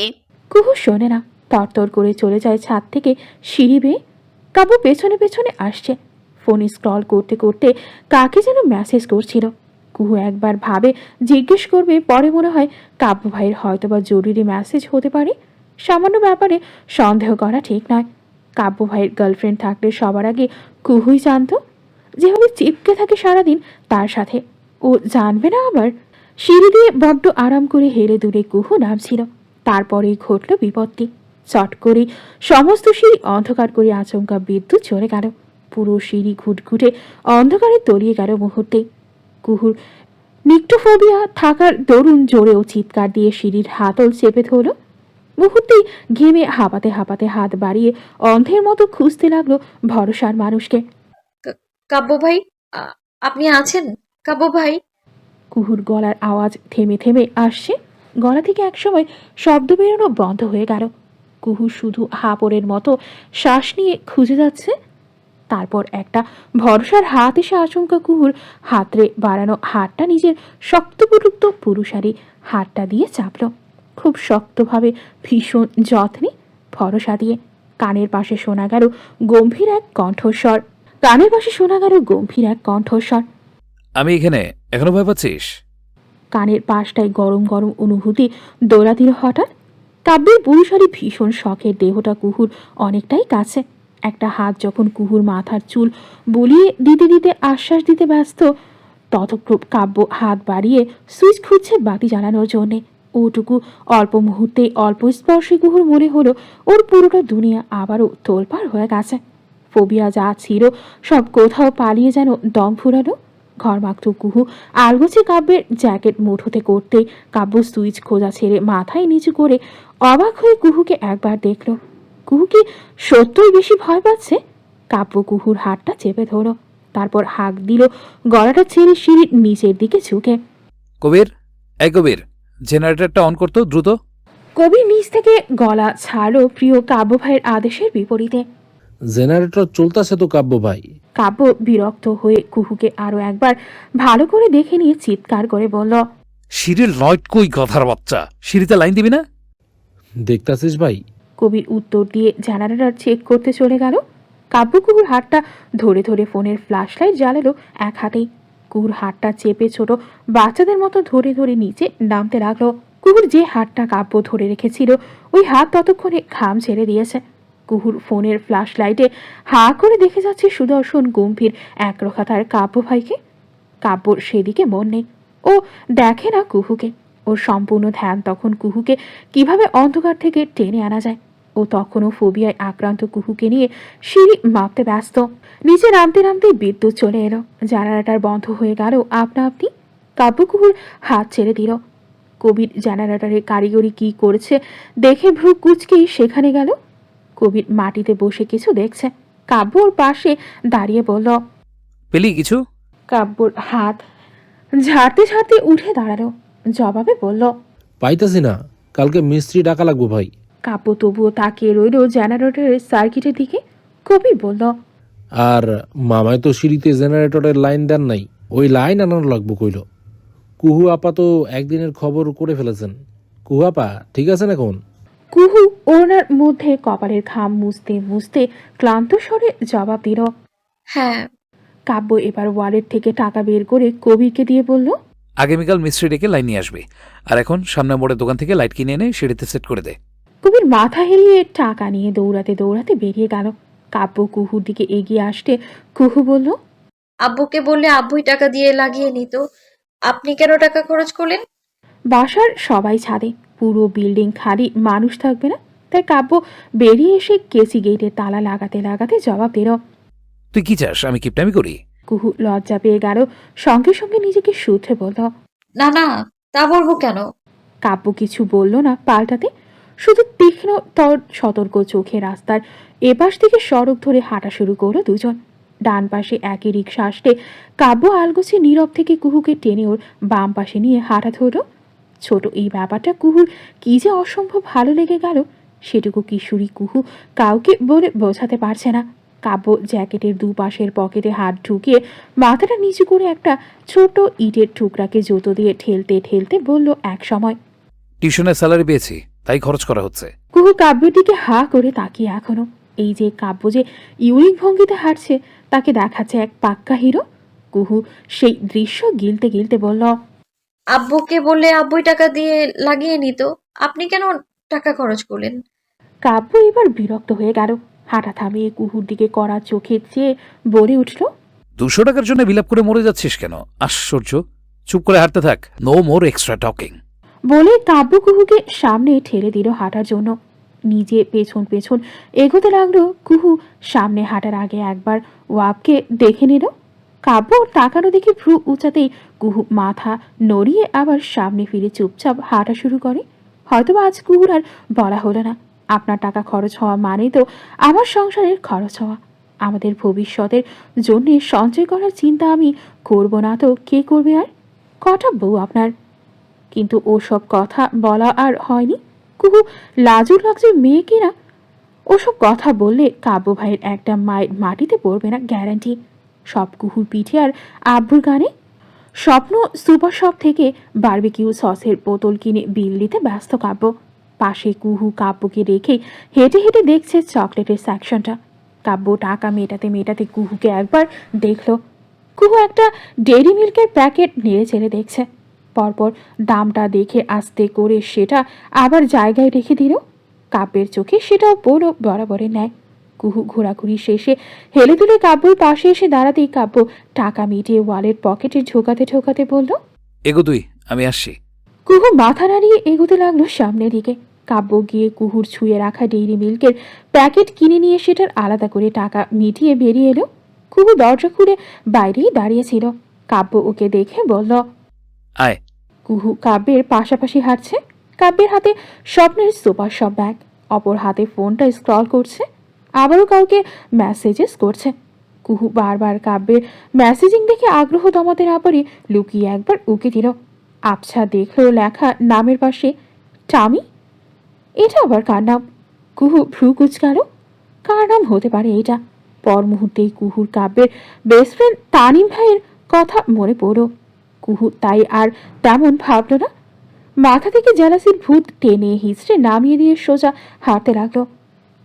কুহু শোনে না, তরতর করে চলে যায় ছাদ থেকে সিঁড়ি বেয়ে। কাব্য পেছনে পেছনে আসছে, ফোনে স্ক্রল করতে করতে কাকে যেন মেসেজ করছিল। কুহু একবার ভাবে জিজ্ঞেস করবে, পরে মনে হয় কাব্য ভাইয়ের হয়তোবা জরুরি মেসেজ হতে পারে। সামান্য ব্যাপারে সন্দেহ করা ঠিক নয়। কাব্য ভাইয়ের গার্লফ্রেন্ড থাকলে সবার আগে কুহুই জানত। যেভাবে চিপকে থাকে সারাদিন তার সাথে, ও জানবে না আবার? সিঁড়ি দিয়ে বড্ড আরাম করে হেলে দূরে কুহু নামছিল। তারপরেই ঘটল বিপত্তি। চট করে সমস্ত সিঁড়ি অন্ধকার করে আচমকা বিদ্যুৎ চলে গেল। পুরো সিঁড়ি ঘুটঘুটে অন্ধকারে তলিয়ে গেল মুহূর্তেই। কুহুর নিক্টোফোবিয়া থাকার দরুন জোরেও চিৎকার দিয়ে সিঁড়ির হাতল চেপে ধরল। মুহূর্তেই ঘেমে হাঁপাতে হাঁপাতে হাত বাড়িয়ে অন্ধের মতো খুঁজতে লাগলো ভরসার মানুষকে। কাব্য ভাই, আপনি আছেন? কাব্য ভাই। কুহুর গলার আওয়াজ থেমে থেমে আসছে। গলা থেকে একসময় শব্দ বেরোনো বন্ধ হয়ে গেল। কুহু শুধু হাঁপড়ের মতো শ্বাস নিয়ে খুঁজে যাচ্ছে। তারপর একটা ভরসার হাত এসে আচমকা কুহুর হাতড়ে বাড়ানো হাতটা নিজের শক্তপোক্ত পুরুষারি হাতটা দিয়ে চাপল, খুব শক্তভাবে, ভীষণ যত্নে, ভরসা দিয়ে। কানের পাশে শোনা গেল গম্ভীর এক কণ্ঠস্বর। কানের পাশে শোনা গেল গম্ভীর এক কণ্ঠস্বর। আমি এখানে, এখনো ভয় পাচ্ছিস? কানের পাশটায় গরম গরম অনুভূতি দৌড়া দিল হঠাৎ। কাব্যের পুরুষালী ভীষণ শখের দেহটা কুহুর অনেকটাই কাছে। একটা হাত যখন কুহুর মাথার চুল বুলিয়ে দিতে দিতে আশ্বাস দিতে ব্যস্ত, ততক্ষণ কাব্য হাত বাড়িয়ে সুইচ খুঁজছে বাতি জ্বালানোর জন্যে। ওটুকু অল্প মুহূর্তে, অল্প স্পর্শে কুহুর মনে হলো ওর পুরোটা দুনিয়া আবারও তোলপাড় হয়ে গেছে। ফোবিয়া যা ছিল সব কোথাও পালিয়ে যেন দম ফুরালো। ঘরমাক্ত কুহু আলগোছে কাব্যের জ্যাকেট মুঠোতে করতেই কাব্য সুইচ খোঁজা ছেড়ে মাথায় নিচু করে অবাক হয়ে কুহুকে একবার দেখল। কুহু কি সত্যই বেশি ভয় পাচ্ছে? কাব্য কুহুর হাতটা চেপে ধরল, তারপর হাঁক দিল গলাটা ছেড়ে সিঁড়ির নিচের দিকে ঝুঁকে। কবির, এই কবির, জেনারেটরটা অন করতো দ্রুত। কবির নিচ থেকে গলা ছাড়ল প্রিয় কাব্য ভাইয়ের আদেশের বিপরীতে। জেনারেটর চলতেছে তো কাব্য ভাই। কাব্য বিরক্ত হয়ে কুহুকে আরো একবার ভালো করে দেখে নিয়ে চিৎকার করে বলল, সিঁড়ির লাইট কই গাধার বাচ্চা? সিঁড়িতে লাইন দিবি না? দেখতাছিস ভাই? কবির উত্তর দিয়ে জেনারেটর চেক করতে চলে গেল। কাব্য কুহুর হাতটা ধরে ধরে ফোনের ফ্ল্যাশ লাইট জ্বালালো এক হাতেই। কুহুর হাতটা চেপে ছোট বাচ্চাদের মতো ধরে ধরে নিচে নামতে লাগলো। কুহুর যে হাতটা কাব্য ধরে রেখেছিল ওই হাত ততক্ষণে ঘাম ছেড়ে দিয়েছে। কুহুর ফোনের ফ্ল্যাশ লাইটে হাঁ করে দেখে যাচ্ছে সুদর্শন গম্ভীর একরোখা তার কাব্য ভাইকে। কাব্যর সেদিকে মন নেই, ও দেখে না কুহুকে। ওর সম্পূর্ণ ধ্যান তখন কুহুকে কিভাবে অন্ধকার থেকে টেনে আনা যায়। ও তখনও ফোবিয়ায় আক্রান্ত কুহুকে নিয়ে সিঁড়ি মাপতে ব্যস্ত। নিচে নামতে নামতে বিদ্যুৎ চলে এলো, জেনারেটর বন্ধ হয়ে গেল আপনা আপনি। কাব্য কুহুর হাত ছেড়ে দিল। কবির জেনারেটরে কারিগরি কি করেছে দেখে ভ্রু কুচকেই সেখানে গেল। কবির মাটিতে বসে কিছু দেখছে। কাব্য ওর পাশে দাঁড়িয়ে বলল, পেলি কিছু? কাব্যর হাত ঝাড়তে ঝাড়তে উঠে দাঁড়ালো, জবাবে বলল, পাইতাছি না, কালকে মিস্ত্রি ডাকা লাগবো ভাই। কাব্য তবুও তাকিয়ে রইল জেনারেটরের সার্কিটের দিকে। কবির বলল, আর মামায় তো সিঁড়িতে জেনারেটরের লাইন দেন নাই, ওই লাইন আনানো লাগবো কইল। কুহু আপা তো একদিনের খবর করে ফেলেছেন। কুহু আপা ঠিক আছেন এখন? কুহু ওনার মধ্যে কপালের ঘাম মুছতে মুছতে ক্লান্ত স্বরে জবাব দিল, হ্যাঁ। কাব্য এবার ওয়ালেট থেকে টাকা বের করে কবিরকে দিয়ে বলল, আগামীকাল মিস্ত্রি ডেকে লাইন নিয়ে আসবে, আর এখন সামনে মোড়ের দোকান থেকে লাইট কিনে এনে সিঁড়িতে সেট করে দে। কবির মাথা হেলিয়ে টাকা নিয়ে দৌড়াতে দৌড়াতে বেরিয়ে গেল। কাব্য কুহুর দিকে এগিয়ে আসতে কুহু বলল, আব্বুকে বললে আব্বুই টাকা দিয়ে লাগিয়ে নিত, আপনি কেন টাকা খরচ করলেন? বাসার সবাই ছাদে, পুরো বিল্ডিং খালি, মানুষ থাকবে না। তাই কাব্য বেরিয়ে এসে কেসি গেটের তালা লাগাতে লাগাতে জবাব দিল, তুই কি চাস আমি কিপটামি করি? কুহু লজ্জা পেয়ে গেল, সঙ্গে সঙ্গে নিজেকে শুধরে বলল, না না, তা বলবো কেন? কাব্য কিছু বলল না পাল্টাতে, শুধু তীক্ষ্ণ সতর্ক চোখে রাস্তার এপাশ থেকে সড়ক ধরে হাঁটা শুরু করলো দুজন। ডান পাশে একই রিক্সা আসতে কাব্য আলগোছে নীরব থেকে কুহুকে টেনে ওর বাম পাশে নিয়ে হাঁটা ধরল। ছোট এই ব্যাপারটা কুহুর কি যে অসম্ভব ভালো লেগে গেল সেটুকু কিশোরী কুহু কাউকে বলে বোঝাতে পারছে না। কাব্য জ্যাকেটের দুপাশের পকেটে হাত ঢুকিয়ে মাথাটা নিচু করে একটা ছোট ইটের টুকরাকে জুতো দিয়ে ঠেলতে ঠেলতে বলল এক সময়, টিউশনের স্যালারি পেয়েছি, তাই খরচ করা হচ্ছে। কুহু কাব্যের দিকে হা করে তাকিয়ে এখনো। এই যে কাব্য যে ইউনিক ভঙ্গিতে হাঁটছে তাকে দেখাচ্ছে এক পাক্কা হিরো। কুহু সেই দৃশ্য গিলতে গিলতে বলল, আব্বুকে বললে আব্বুই টাকা দিয়ে লাগিয়ে নিত, আপনি কেন টাকা খরচ করলেন? কাব্য এবার বিরক্ত হয়ে গেল। হাঁটা থামিয়ে কুহুর দিকে কড়া চোখে চেয়ে বলে উঠল, 200 টাকার জন্য বিলাপ করে মরে যাচ্ছিস কেন? আশ্চর্য, চুপ করে হাঁটতে থাক, নো মোর এক্সট্রা টকিং। বলে কাব্য কুহুকে সামনে ঠেলে দিল হাঁটার জন্য। নিজে পেছন পেছন এগোতে লাগলো। কুহু সামনে হাঁটার আগে একবার ওয়াবকে দেখে নিল। কাব্য তাকানো দেখে ভ্রু উঁচাতেই কুহু মাথা নড়িয়ে আবার সামনে ফিরে চুপচাপ হাঁটা শুরু করে। হয়তোবা আজ কুহুর আর বলা হলো না, আপনার টাকা খরচ হওয়া মানে তো আমার সংসারের খরচ হওয়া। আমাদের ভবিষ্যতের জন্যে সঞ্চয় করার চিন্তা আমি করব না তো কে করবে? আর কটা বউ আপনার? কিন্তু ওসব কথা বলা আর হয়নি। কুহু লাজুর লাগছে মেয়ে কিনা ওসব কথা বললে কাব্য ভাইয়ের একটা মায়ের মাটিতে পড়বে না গ্যারান্টি। সব কুহুর পিঠে আর আব্বুর গানে। স্বপ্ন সুপার শপ থেকে বারবিকিউ সসের বোতল কিনে বিল দিতে ব্যস্ত কাব্য। পাশে কুহু কাব্যকে রেখে হেঁটে হেঁটে দেখছে চকলেটের সেকশনটা। কাব্য টাকা মেটাতে মেটাতে কুহুকে একবার দেখল। কুহু একটা ডেইরি মিল্কের প্যাকেট নেড়ে চেড়ে দেখছে। পরপর দামটা দেখে আস্তে করে সেটা আবার জায়গায় রেখে দিল। কাব্যের চোখে সেটাও বড় বরাবরের ন্যায়। কুহু ঘোরাঘুরি শেষে হেলে দুলে কাব্যর পাশে এসে দাঁড়াতেই কাব্য টাকা মিটিয়ে ওয়ালেট পকেটে ঢোকাতে ঢোকাতে বলল, এগো তুই, আমি আসছি। কুহু মাথা নাড়িয়ে এগোতে লাগলো সামনের দিকে। কাব্য গিয়ে কুহুর ছুঁয়ে রাখা ডেইরি মিল্কের প্যাকেট কিনে নিয়ে সেটার আলাদা করে টাকা মিটিয়ে বেরিয়ে এলো। কুহু দরজা খুলে বাইরেই দাঁড়িয়েছিল। কাব্য ওকে দেখে বলল, আয়। কুহু কাব্যের পাশাপাশি হাঁটছে। কাব্যের হাতে স্বপ্নের সুপার শপ ব্যাগ, অপর হাতে ফোনটা স্ক্রল করছে, আবারও কাউকে মেসেজেস করছে। কুহু বারবার কাব্যের মেসেজিং দেখে আগ্রহ দমাতে না পারে লুকিয়ে একবার উকি দিল। আবছা দেখলো লেখা নামের পাশে টামি। এটা আবার কার নাম? কুহু ভ্রু কুচকালো। কার নাম হতে পারে এটা? পর মুহূর্তেই কুহুর কাব্যের বেস্ট ফ্রেন্ড তানিম ভাইয়ের কথা মনে পড়ল। কুহু তাই আর তেমন ভাবল না। মাথা থেকে জেলাসির ভূত টেনে হিঁচড়ে নামিয়ে দিয়ে সোজা হাঁটতে লাগলো।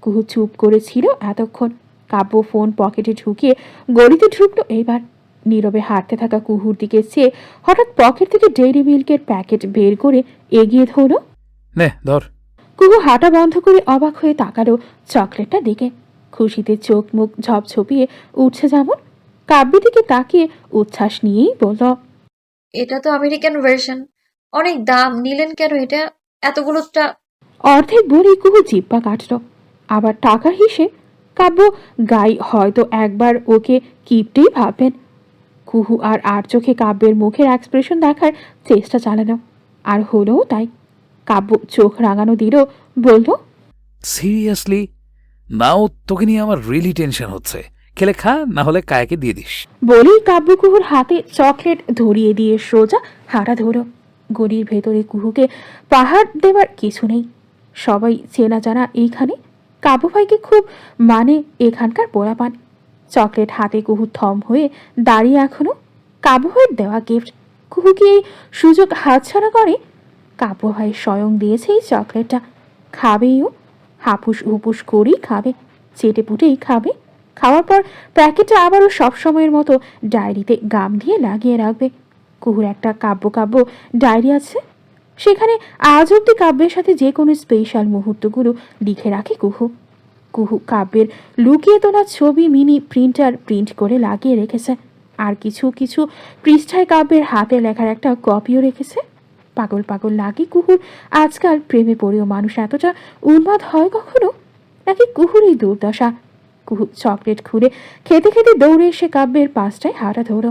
কুহু চুপ করেছিল এতক্ষণ। কাব্য ফোন পকেটে ঢুকিয়ে গড়িতে ঢুকলো। এইবার নীরবে হাঁটতে থাকা কুহুর দিকে চেয়ে হঠাৎ পকেট থেকে ডেইরি মিল্কের প্যাকেট বের করে এগিয়ে ধরল। নে ধর। কুহু হাঁটা বন্ধ করে অবাক হয়ে তাকালো চকলেটটার দিকে। খুশিতে চোখ মুখ ঝপঝপিয়ে উঠছে যেমন। কাব্য দিকে তাকিয়ে উচ্ছ্বাস নিয়েই বলল, এটা তো আমেরিকান ভার্সন, অনেক দাম, নিলেন কেন এটা এতগুলোটা? অর্ধেক বলেই কুহু জিব্বা কাটল। আবার টাকার হিসেব। কাব্য গাই হয়তো একবার ওকে কিপটেই ভাববেন। কুহু আর চোখে কাব্যের মুখের এক্সপ্রেশন দেখার চেষ্টা চালানো, আর হলোও তাই। কাব্য চোখ রাঙানো দিল, বলল, সিরিয়াসলি? নাও তোকে নিয়ে আমার রিয়েলি টেনশন হচ্ছে। খেলে খা, না হলে কায়াকে দিয়ে দিস। বলেই কাব্য কুহুর হাতে চকলেট ধরিয়ে দিয়ে সোজা হাঁটা ধরো। গলির ভেতরে কুহুকে পাহাড় দেবার কিছু নেই। সবাই চেনা জানা এইখানে। কাব্য ভাইকে খুব মানে এখানকার পোলাপান। চকলেট হাতে কুহু থম হয়ে দাঁড়িয়ে এখনো। কাব্য ভাইয়ের দেওয়া গিফট। কুহু কি এই সুযোগ হাতছাড়া করে? কাব্য ভাই স্বয়ং দিয়েছে এই চকলেটটা। খাবেইও, হাপুস হুপুস করেই খাবে, চেটে পুটেই খাবে। খাওয়ার পর প্যাকেটটা আবারও সবসময়ের মতো ডায়েরিতে গাম দিয়ে লাগিয়ে রাখবে। কুহুর একটা কাব্য কাব্য ডায়েরি আছে, সেখানে আজ অব্দি কাব্যের সাথে যে কোনো স্পেশাল মুহূর্তগুলো লিখে রাখে কুহু। কুহু কাব্যের লুকিয়ে তোলা ছবি মিনি প্রিন্ট করে লাগিয়ে রেখেছে। আর কিছু কিছু পৃষ্ঠায় কাব্যের হাতে লেখার একটা কপিও রেখেছে। পাগল পাগল লাগে কুহুর আজকাল প্রেমে পড়েও মানুষ এতটা উন্মাদ হয় কখনো? নাকি কুহুর এই দুর্দশা? কুহু চকলেট খুলে খেতে খেতে দৌড়ে এসে কাব্যের পাশটায় হাঁটা ধরল।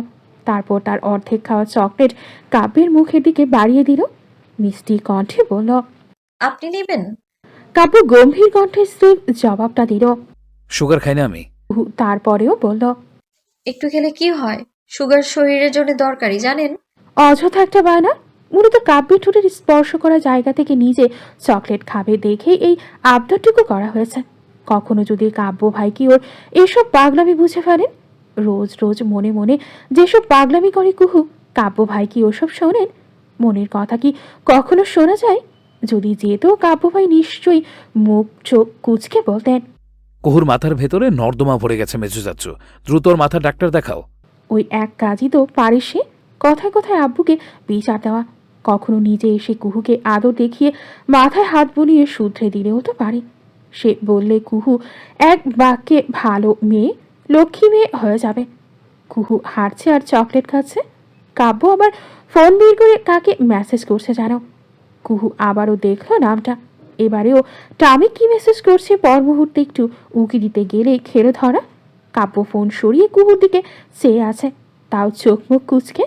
তারপর তার অর্ধেক খাওয়া চকলেট কাব্যের মুখের দিকে বাড়িয়ে দিল। মিষ্টি কণ্ঠে বলল। আপনি নেবেন? কাব্য গম্ভীর কণ্ঠে স্রেফ জবাবটা দিল। সুগার খাই না আমি। কুহু তারপরেও বলল। একটু খেলে কি হয়? সুগার শরীরের জন্য দরকারি, জানেন? অযথা একটা বায়না। মূলত কাব্যের ঠোঁটের স্পর্শ করা জায়গা থেকে নিজে চকলেট খাবে দেখে এই আবদারটুকু করা হয়েছে। কখনো যদি কাব্য ভাই কি ওর এসব পাগলামি বুঝে ফেলেন? রোজ রোজ মনে মনে যেসব পাগলামি করে কুহু, কাব্য ভাই কি ওসব শোনেন? মনের কথা কি কখনো শোনা যায়? যদি যেত কাব্য ভাই নিশ্চয়ই মুখ চোখ কুচকে বলতেন, কুহুর মাথার ভেতরে নর্দমা ভরে গেছে মেজু চাচ্চু, দ্রুত ওর মাথার ডাক্তার দেখাও। ওই এক কাজই তো পারে সে, কথায় কথায় আব্বুকে বিচার দেওয়া। কখনো নিজে এসে কুহুকে আদর দেখিয়ে মাথায় হাত বুলিয়ে শুধরে দিলেও তো পারে। সে বললে কুহু এক বাক্যে ভালো মেয়ে, লক্ষ্মী মেয়ে হয়ে যাবে। কুহু হাঁটছে আর চকলেট খাচ্ছে। কাব্য আবার ফোন বের করে কাকে মেসেজ করছে জানো? কুহু আবারও দেখলো নামটা। এবারেও টামি কি মেসেজ করছে পর মুহূর্তে একটু উকি দিতে গেলে খেলে ধরা। কাব্য ফোন সরিয়ে কুহুর দিকে চেয়ে আছে, তাও চোখ মুখ কুচকে।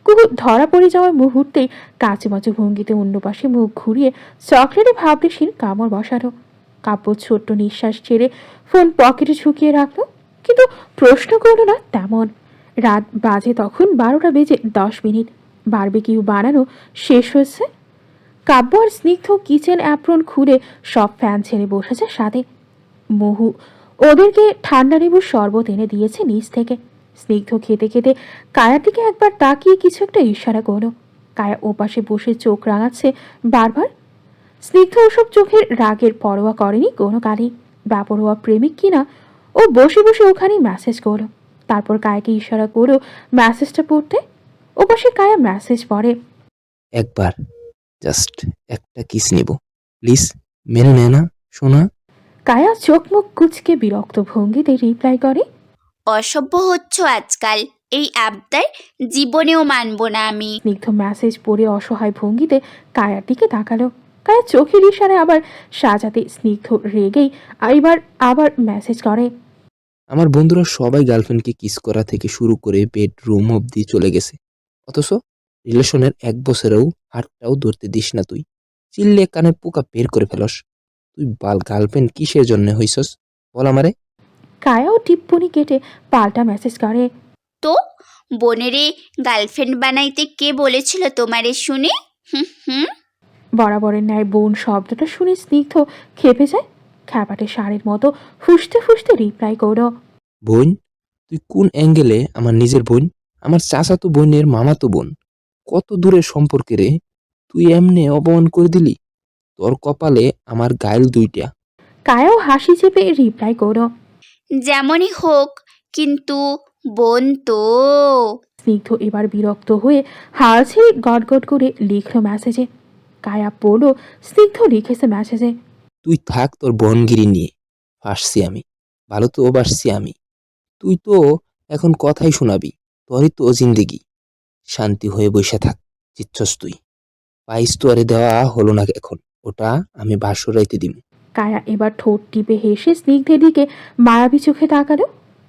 কুহু ধরা পড়ে যাওয়ার মুহূর্তেই কাঁচুমাচু ভঙ্গিতে অন্য পাশে মুখ ঘুরিয়ে চকলেটে ভাবলেশীল কামড় বসালো। কাব্য ছোট্ট নিঃশ্বাস ছেড়ে ফোন পকেটে ঝুঁকিয়ে রাখলো, কিন্তু প্রশ্ন করলো না তেমন। রাত বাজে তখন 12:10। বারবিকিউ বানানো শেষ হয়েছে। কাব্য আর স্নিগ্ধ কিচেন অ্যাপ্রন খুলে সব ফ্যান ছেড়ে বসেছে সাথে। মহু ওদেরকে ঠান্ডা লেবুর শরবত এনে দিয়েছে নিচ থেকে। স্নিগ্ধ খেতে খেতে কায়ার দিকে একবার তাকিয়ে কিছু একটা ইশারা করলো। কায়া ওপাশে বসে চোখ রাঙাচ্ছে বারবার। স্নিগ্ধ ওসব চোখের রাগের পরোয়া করেনি কোনো কালেই। ব্যাপরোয়া প্রেমিক কিনা ও বসে বসে ওখানেই মেসেজ করলো। তারপর কায়াকে ইশারা করো মেসেজটা পড়তে। ওপাশে কায়া মেসেজ পড়ে, একবার জাস্ট একটা কিস নেব, প্লিজ মেনে নে না সোনা। কায়া চোখ মুখ কুচকে বিরক্ত ভঙ্গিতে রিপ্লাই করে, অসভ্য হচ্ছ আজকাল, এই আবদার জীবনেও মানব না আমি। স্নিগ্ধ মেসেজ পড়ে অসহায় ভঙ্গিতে কায়ার দিকে তাকালো। কায়া চোখের ইশারায় আবার সাজাতে স্নিগ্ধ রেগেই আবার মেসেজ করে, আমার বন্ধুরা সবাই গার্লফ্রেন্ডকে কিস করা থেকে শুরু করে বেডরুম অবধি চলে গেছে, অথচ রিলেশনের 1 বছরেও হাতটাও ধরতে দিস না তুই। চিল্লে কানের পোকা বের করে ফেলস। তুই বাল গার্লফ্রেন্ড কিসের জন্য হইছস বল আমারে। কায়াও টিপ্পনি কেটে পাল্টা মেসেজ করে, তো বোনেরে গার্লফ্রেন্ড বানাইতে কে বলেছিল তোমারে শুনে? হুম হুম। বরাবরের ন্যায় বোন শব্দটা শুনে স্নিগ্ধ খেপে যায়। খ্যাপাটে ষাঁড়ের মতো ফুসতে ফুসতে রিপ্লাই করো, বোন? তুই কোন অ্যাঙ্গেলে আমার নিজের বোন? আমার চাচাতো বোনের মামাতো বোন। কত দূরের সম্পর্কে রে, তুই এমনে অপমান করে দিলি। তোর কপালে আমার গাইল 2টা। কায়াও হাসি চেপে রিপ্লাই করো, যেমনই হোক, কিন্তু বোন তো। স্নিগ্ধ এবার বিরক্ত হয়ে হাল ছেড়ে গটগট করে লিখলো মেসেজে। কায়া পড়লো স্নিগ্ধ লিখেছে মেসেজে, তুই থাক তোর বনগিরি নিয়ে, ফাঁসছি আমি, ভালো তো বাসছি আমি। তুই তো এখন কথাই শোনাবি, তোরই তো জিন্দেগি। শান্তি হয়ে বসে থাক, চিচ্ছস তুই। পাইস তো আরে দেওয়া হলো না এখন, ওটা আমি বাসর রাইতে দিব। কায়া এবার ঠোঁট টিপে হেসে স্নিগ্ধের দিকে মায়াবী চোখে তাকালো।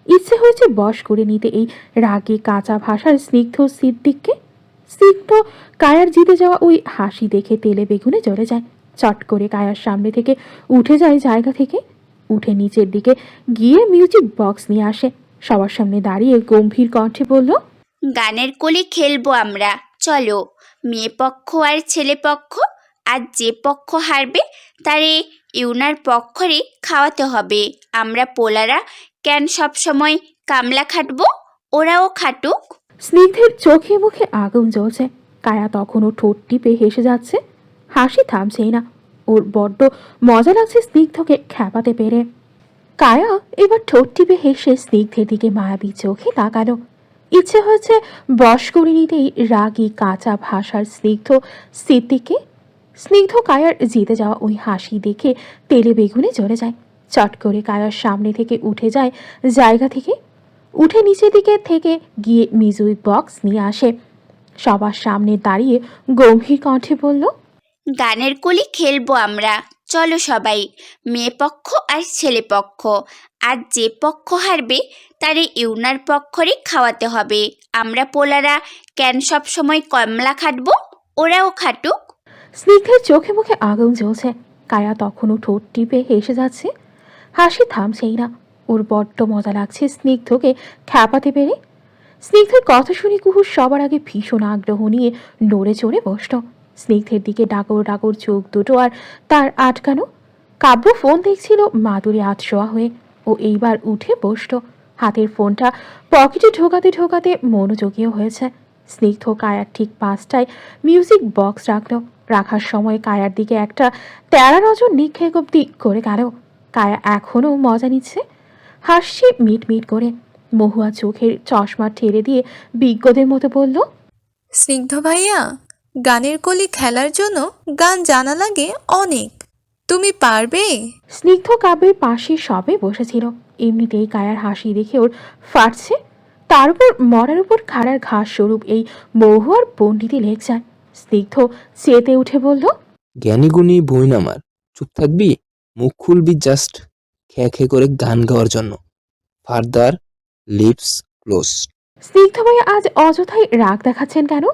ইচ্ছে হয়েছে বশ করে নিতে এই রাগে কাঁচা ভাষার স্নিগ্ধ সিদ্দিককে। স্নিগ্ধ কায়ার জিতে যাওয়া ওই হাসি দেখে তেলে বেগুনে জ্বলে যায়। চট করে কায়ার সামনে থেকে উঠে যায় জায়গা থেকে। উঠে নিচের দিকে গিয়ে মিউজিক বক্স নিয়ে আসে। সবার সামনে দাঁড়িয়ে গম্ভীর কণ্ঠে বলল, গানের কলি খেলবো আমরা, চলো। মেয়ে পক্ষ আর ছেলে পক্ষ, আর যে পক্ষ হারবে তারে ইউনার পক্ষরে খাওয়াতে হবে। আমরা পোলারা কেন সবসময় কামলা খাটবো, ওরাও খাটুক। স্নিগ্ধের চোখে মুখে আগুন জ্বলছে। কায়া তখনও ঠোঁট টিপে হেসে যাচ্ছে, হাসি থামছেই না। ওর বড্ড মজা লাগছে স্নিগ্ধকে খ্যাপাতে পেরে। কায়া এবার ঠোঁট টিপে হেসে স্নিগ্ধের দিকে মায়াবী চোখে তাকালো। ইচ্ছে হয়েছে বশ করে নিতেই রাগী কাঁচা ভাষার স্নিগ্ধ সিদ্দিককে। স্নিগ্ধ কায়ার জিতে যাওয়া ওই হাসি দেখে তেলে বেগুনে জ্বলে যায়। চট করে কায়ার সামনে থেকে উঠে যায় জায়গা থেকে। উঠে নিচের দিকে থেকে গিয়ে মিউজিক বক্স নিয়ে আসে। সবার সামনে দাঁড়িয়ে গম্ভীর কণ্ঠে বলল, গানের কলি খেলবো আমরা, চলো সবাই। মেয়ে পক্ষ আর ছেলে পক্ষ, আর যে পক্ষ হারবে তারে ইউনার পক্ষরে খাওয়াতে হবে। আমরা পোলারা কেন সবসময় কমলা খাটবো, ওরাও খাটুক। স্নিগ্ধের চোখে মুখে আগুন জ্বলছে। কায়া তখনও ঠোঁট টিপে হেসে যাচ্ছে। হাসি থামছেই না। ওর বড্ড মজা লাগছে স্নিগ্ধকে খ্যাপাতে পেরে। স্নিগ্ধের কথা শুনে কুহু সবার আগে ভীষণ আগ্রহ নিয়ে নড়ে চড়ে বসল। স্নিগ্ধের দিকে ডাগর ডাগর চোখ দুটো আর তার আটকানো। কাব্য ফোন দেখছিল মাদুরে আতশোয়া হয়ে। ও এইবার উঠে বসল। হাতের ফোনটা পকেটে ঢোকাতে ঢোকাতে মনোযোগীও হয়েছে। স্নিগ্ধ কায়ার ঠিক পাশটায় মিউজিক বক্স রাখলো। রাখার সময় কায়ার দিকে একটা তেরা নজর নিক্ষেপ অব্দি করে গেল। কায়া এখনও মজা নিচ্ছে, হাসছে মিট মিট করে। মহুয়া চোখের চশমা ঠেলে দিয়ে বিজ্ঞদের মতো বলল, স্নিগ্ধ ভাইয়া, গানের কলি খেলার জন্য গান জানা লাগে অনেক, তুমি পারবে? স্নিগ্ধ কাব্যের পাশে সবে বসেছিল। এমনিতেই কায়ার হাসি দেখে ওর ফাটছে। তার উপর মরার উপর খাড়ার ঘাস স্বরূপ এই মহুয়ার পণ্ডিতি লেকচার। স্নিগ্ধ চেতে উঠে বলল, জ্ঞানীগুণী বই নামার, চুপ থাকবি, মুখ খুলবি জাস্ট খে খে করে গান গাওয়ার জন্য। Further lips close. স্নিগ্ধ ভাইয়া আজ অযথাই রাগ দেখাচ্ছেন কেন?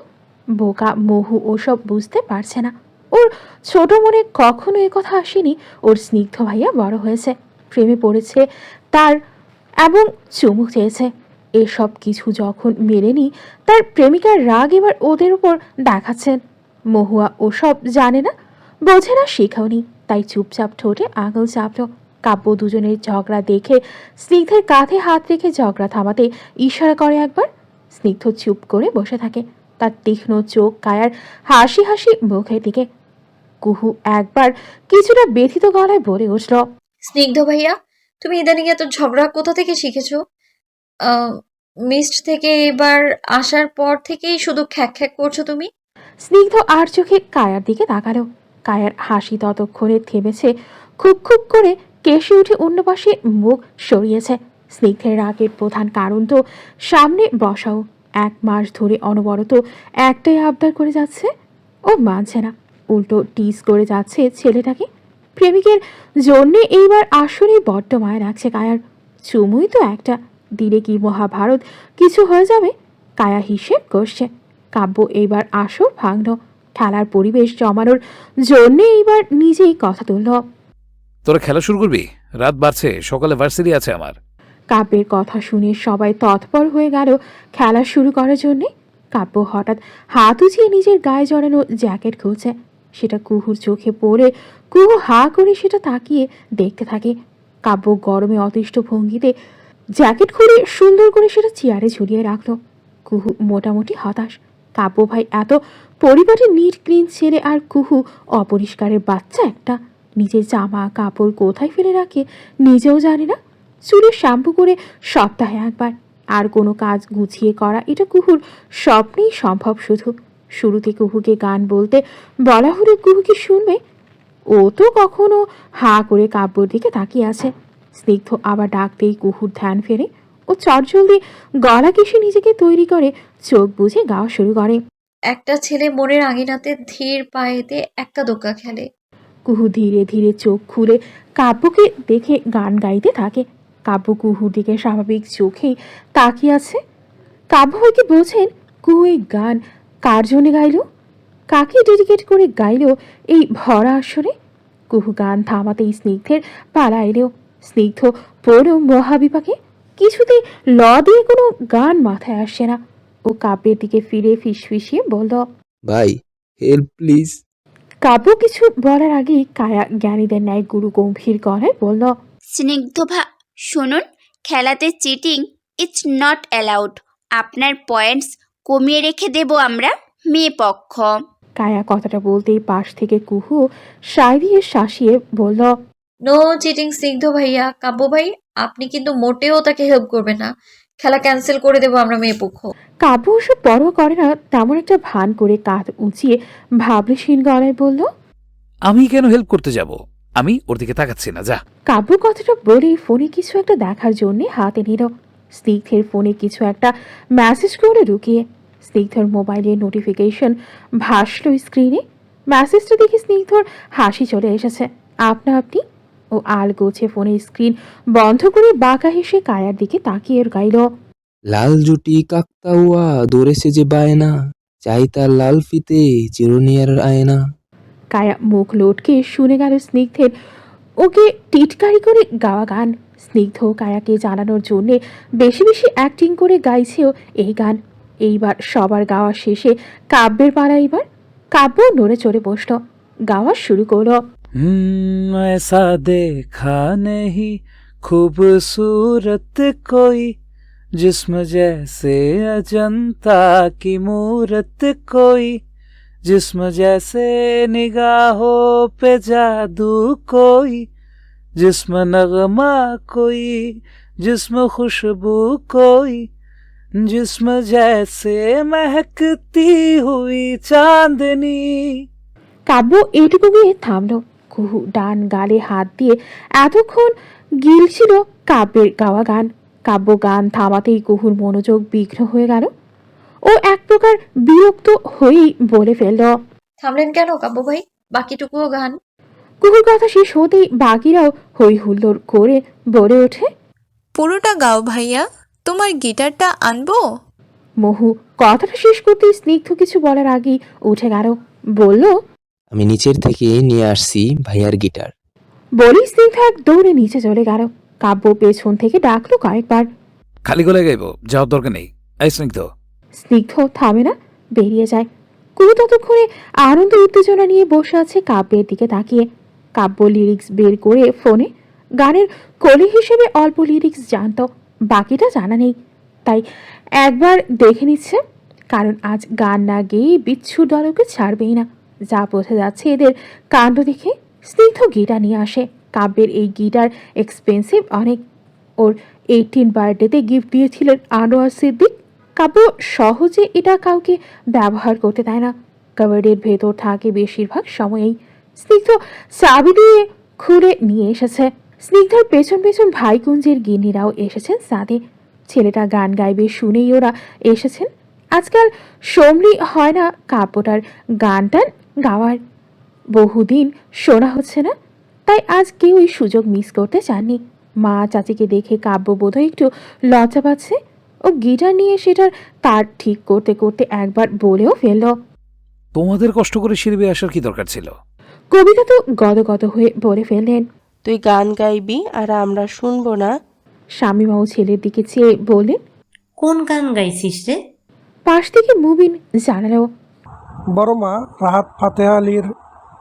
বোকা মহু ওসব বুঝতে পারছে না। ওর ছোট মনে কখনো এ কথা আসেনি ওর স্নিগ্ধ ভাইয়া বড় হয়েছে, প্রেমে পড়েছে তার এবং চুমু চেয়েছে। এসব কিছু যখন মেলেনি, তার প্রেমিকার রাগ এবার ওদের উপর দেখাচ্ছেন। মহুয়া ওসব জানে না, বোঝে না, শেখাওনি, তাই চুপচাপ ঠোঁটে আঙুল চাপল। কাব্য দুজনের ঝগড়া দেখে স্নিগ্ধের কাঁধে হাত রেখে ঝগড়া থামাতে ইশারা করে একবার। স্নিগ্ধ চুপ করে বসে থাকে, তার তীক্ষ্ণ চোখ কায়ার হাসি হাসি মুখের দিকে। কুহু একবার কিছুটা ব্যথিত গলায় বলে উঠল, স্নিগ্ধ ভাইয়া, তুমি ইদানিং এত ঝগড়া কোথা থেকে শিখেছো? মিস্ট থেকে এবার আসার পর থেকেই শুধু খ্যাক খ্যাক করছো তুমি। স্নিগ্ধ আর চোখে কায়ার দিকে তাকালো। কায়ার হাসি ততক্ষণে থেমেছে, খুব খুব করে কেশে উঠে অন্য পাশে মুখ সরিয়েছে। স্নিগ্ধের রাগের প্রধান কারণ তো সামনে বসাও। 1 মাস ধরে অনবরত একটাই আবদার করে যাচ্ছে, ও মানছে না, উল্টো টিজ করে যাচ্ছে ছেলেটাকে। প্রেমিকের জন্যে এইবার আসলেই বড্ড মায়া লাগছে কায়ার। চুমুই তো একটা, দিলে কি মহাভারত কিছু হয়ে যাবে। কায়া হিসেব করছে। কাব্য এইবার আসর ভাঙল। খেলার পরিবেশ জমানোর জন্যে এইবার নিজেই কথা তুলল। তোরা খেলা শুরু করবি? রাত বাড়ছে, সকালে ভার্সিটি আছে আমার। কাব্যের কথা শুনে সবাই তৎপর হয়ে গেল খেলা শুরু করার জন্যে। কাব্য হঠাৎ হাত উঁচিয়ে নিজের গায়ে জড়ানো জ্যাকেট খুলছে। সেটা কুহুর চোখে পড়ে কুহু হা করে সেটা তাকিয়ে দেখতে থাকে। কাব্য গরমে অতিষ্ঠ ভঙ্গিতে জ্যাকেট খুলে সুন্দর করে সেটা চেয়ারে ঝুলিয়ে রাখলো। কুহু মোটামুটি হতাশ। কাব্য ভাই এত পরিপাটি নিট ক্লিন ছেলে, আর কুহু অপরিষ্কারের বাচ্চা একটা। নিজের জামা কাপড় কোথায় ফেলে রাখে নিজেও জানে না। চুলে শ্যাম্পু করে সপ্তাহে একবার। আর কোনো কাজ গুছিয়ে করা এটা কুহুর স্বপ্নেই সম্ভব। শুধু শুরুতে কুহুকে গান বলতে বলা হলে কুহু কি শুনবে? ও তো কখনো হা করে কাব্যর দিকে তাকিয়ে আছে। স্নিগ্ধ আবার ডাকতেই কুহুর ধ্যান ফেরে। ও চটজলদি গলা কেশে নিজেকে তৈরি করে চোখ বুঝে গাওয়া শুরু করে। একটা ছেলে মনের আঙিনাতে ধীর পায়েতে এক্কা দোক্কা খেলে। কুহু ধীরে ধীরে চোখ খুলে কাব্যকে দেখে গান গাইতে থাকে। কাব্য কুহুর দিকে স্বাভাবিক চোখেই তাকিয়ে আছে। কাব্য হয়তো বোঝেন কুহু এই গান কার জন্য গাইল, কাকে ডেডিকেট করে গাইল এই ভরা আসরে। কুহু গান থামাতেই স্নিগ্ধের পালা এলেও। স্নিগ্ধ পড়ল মহাবিপাকে। কিছুতেই ল দিয়ে কোনো গান মাথায় আসছে না। ও কাব্যের দিকে ফিরে ফিসফিসিয়ে বলল, ভাই হেল্প প্লিজ। কাব্য কিছু বলার আগেই কায়া জ্ঞানীদের ন্যায় গুরু গম্ভীর গলায় বলল, স্নিগ্ধভা শুনুন, খেলাতে চিটিং ইটস নট অ্যালাউড। আপনার পয়েন্টস কমিয়ে রেখে দেব আমরা, মেয়ে পক্ষ। কায়া কথাটা বলতেই পাশ থেকে কুহু সায় দিয়ে শাসিয়ে বলল, নো চিটিং স্নিগ্ধ ভাইয়া। কাব্য ভাই, আপনি কিন্তু মোটেও তাকে হেল্প করবেন না। খেলা ক্যান্সেল করে দেবো আমরা মেয়ে পক্ষ। কাব্য ওসব পরোয়া করে না, তেমন একটা ভান করে কাঁধ উঁচিয়ে ভাবলেশীন গলায় বলল, আমি কেন হেল্প করতে যাব? আমি ওর দিকে তাকাচ্ছি না, যা। কাব্য কথাটা বলেই ফোনে কিছু একটা দেখার জন্যে হাতে নিল। স্নিগ্ধের ফোনে কিছু একটা মেসেজ করে ঢুকিয়ে। স্নিগ্ধর মোবাইলের নোটিফিকেশন ভাসল স্ক্রিনে। মেসেজটা দেখে স্নিগ্ধর হাসি চলে এসেছে আপনা আপনি। ও আল গোছে ফোনের স্ক্রিন বন্ধ করে বাঁকা হেসে কায়ার দিকে তাকিয়ে গাইল, লাল জুটি কাকতাউয়া দৌড়েছে যে বায়না, চাই তার লাল ফিতে চিরুনিয়ার আয়না। কায়া মুখ লটকে শুনে গেল স্নিগ্ধের ওকে টিটকারি করে গাওয়া গান। স্নিগ্ধ কায়াকে জানানোর জন্যে বেশি বেশি অ্যাক্টিং করে গাইছেও এই গান। এইবার সবার গাওয়া শেষে কাব্যের পালা। এবার কাব্য নড়ে চড়ে বসল, গাওয়া শুরু করলো। ऐसा देखा नहीं खूबसूरत कोई, जिस्म जैसे अजंता की मूरत कोई, जिस्म जैसे निगाहों पे जादू कोई, जिस्म नगमा कोई, जिस्म खुशबू कोई, जिस्म जैसे महकती हुई चांदनी। কাব্য এটুকু গিয়ে থামলো। কুহু ডান গালে হাত দিয়ে এতক্ষণ গিলছিল কাব্যের গাওয়া গান। কাব্য গান থামাতেই কুহুর মনোযোগ বিঘ্ন হয়ে গেল। ও এক প্রকার বিরক্ত হয়েই বলে ফেলল, থামলেন কেন কাব্য ভাই? বাকিটুকুও গান। কুহুর কথা শেষ হতেই বাকিরাও হই হুল্লোড় করে বলে ওঠে, পুরোটা গাও ভাইয়া, তোমার গিটারটা আনবো? মহু কথাটা শেষ করতেই স্নিগ্ধ কিছু বলার আগেই উঠে গেল, বলল, আমি নিচের থেকে নিয়ে আসছি ভাইয়ার গিটার। বলেই স্নিগ্ধ এক দৌড়ে নিচে চলে গেল। কাব্য পেছন থেকে ডাকলো কয়েকবার। খালি গলায় গাইব, যাওয়ার দরকার নেই। এই স্নিগ্ধ। স্নিগ্ধ থামে না, বেরিয়ে যায়। কুহু ততক্ষণে আনন্দ উত্তেজনা নিয়ে বসে আছে কাব্যের দিকে তাকিয়ে। কাব্য লিরিক্স বের করে ফোনে গানের কলি হিসেবে অল্প লিরিক্স জানত, বাকিটা জানা নেই। তাই একবার দেখে নিচ্ছে, কারণ আজ গান না গেয়ে বিচ্ছুর দলকে ছাড়বেই না। যা বোঝা যাচ্ছে এদের কাণ্ড দেখে। স্নিগ্ধ গিটার নিয়ে আসে। কাব্যের এই গিটার এক্সপেন্সিভ অনেক। ওর 18 বার্থডেতে গিফট দিয়েছিলেন আনোয়ার সিদ্দিক। কাব্য সহজে এটা কাউকে ব্যবহার করতে দেয় না, কাবার্ডের ভেতর থাকে বেশিরভাগ সময়েই। স্নিগ্ধ চাবি দিয়ে খুলে নিয়ে এসেছে। স্নিগ্ধর পেছন পেছন ভাইকুঞ্জের গিন্নিরাও এসেছেন সাথে। ছেলেটা গান গাইবে শুনেই ওরা এসেছেন। আজকাল সমলি হয় না কাব্যটার গান টান গাওয়ার, বহুদিন শোনা হচ্ছে না, তাই আজ কেউই সুযোগ মিস করতে চাননি। মা চাচিকে দেখে কাব্য বোধহয় একটু লজ্জা পাচ্ছে। ও গিটার নিয়ে সেটার তার ঠিক করতে করতে একবার বলেও ফেলল, তোমাদের কষ্ট করে সিঁড়ি বেয়ে আসার কি দরকার ছিল? কবিতা তো গদগদ হয়ে বলে ফেললেন, তুই গান গাইবি আর আমরা শুনবো না? স্বামীমাও ছেলের দিকে চেয়ে বললেন, কোন গান গাইছিস রে? পাশ থেকে মুবিন জানালো। বড় মা রাহাত ফাতেহা আলীর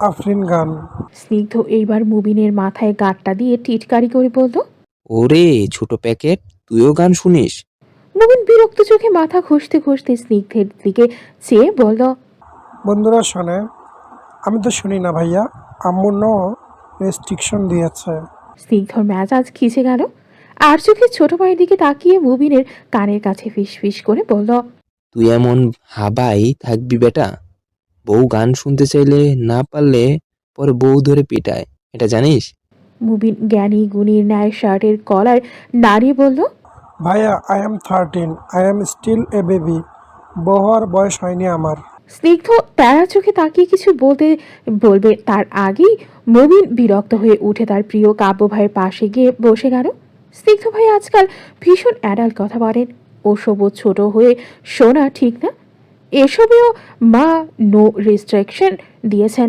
আফরিন গান। স্নিগ্ধ এইবার মুবিনের মাথায় গাঁটটা দিয়ে টিটকারি করে বলল, ওরে ছোট প্যাকেট, তুইও গান শুনিস? মুবিন বিরক্ত চোখে মাথা ঘষতে ঘষতে স্নিগ্ধের দিকে চেয়ে বলল, বন্ধুরা শোনে, আমি তো শুনি না ভাইয়া, আম্মু নো রেস্ট্রিকশন দিয়েছে। স্নিগ্ধর মেজাজ খিচে গেল। আর চোখে ছোট ভাইয়ের দিকে তাকিয়ে মুবিনের কানের কাছে ফিস ফিস করে বলল, তুই এমন হাবাই থাকবি বেটা? বউ গান শুনতে চাইলে না পারলে পরে বউ ধরে পেটায়, এটা জানিস? মুবিন জ্ঞানী গুণীর ন্যায় শার্টের কলার নাড়িয়ে বলল, ভাইয়া I am 13, I am still a baby, বউ হওয়ার বয়স হয়নি আমার। স্নিগ্ধ প্যারা চোখে তাকিয়ে কিছু বলবে তার আগেই মুবিন বিরক্ত হয়ে উঠে তার প্রিয় কাব্য ভাইয়ের পাশে গিয়ে বসে গেল। স্নিগ্ধ ভাই আজকাল ভীষণ অ্যাডাল্ট কথা বলেন। ওসবও ছোট হয়ে শোনা ঠিক না। এসবেও মা নো রেস্ট্রিকশন দিয়েছেন।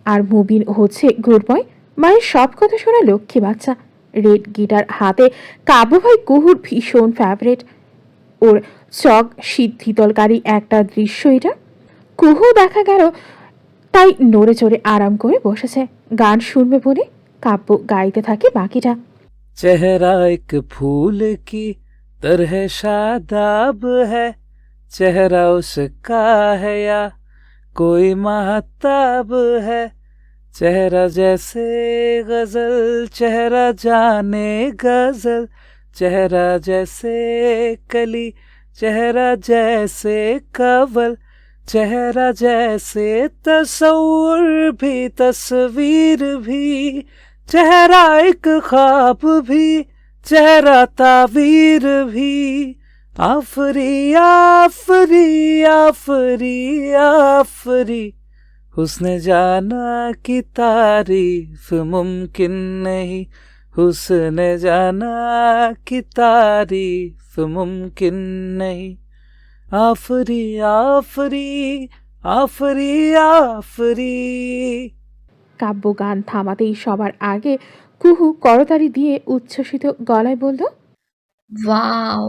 আর মুবিন হচ্ছে গুড বয়, মায়ের সব কথা শোনা লক্ষ্মী বাচ্চা। রেড গিটার হাতে কাব্য ভাই কুহুর ভীষণ ফেভারিট। ওর চক শীতলকারী একটা দৃশ্য এটা। কুহু দেখা গেল তাই নড়ে চড়ে আরাম করে বসেছে গান শুনবে বলে। কাব্য গাইতে থাকে বাকিটা। চেহারা এক ফুল কি तरह शादाब है, चेहरा उसका है या कोई महताब है, चेहरा जैसे गजल चेहरा जाने गजल, चेहरा जैसे कली चेहरा जैसे कवल, चेहरा जैसे तस्वुर भी तस्वीर भी, चेहरा एक ख्वाब भी चेहरा तावीर भी, आफरी आफरी आफरी आफरी, हुस्न जाना की तारीफ मुमकिन नहीं, हुस्न जाना की तारीफ मुमकिन नहीं, आफरी आफरी আফরি আফরি। কাব্য গান থামাতেই সবার আগে কুহু করতালি দিয়ে উচ্ছ্বসিত গলায় বলল, ওয়াও,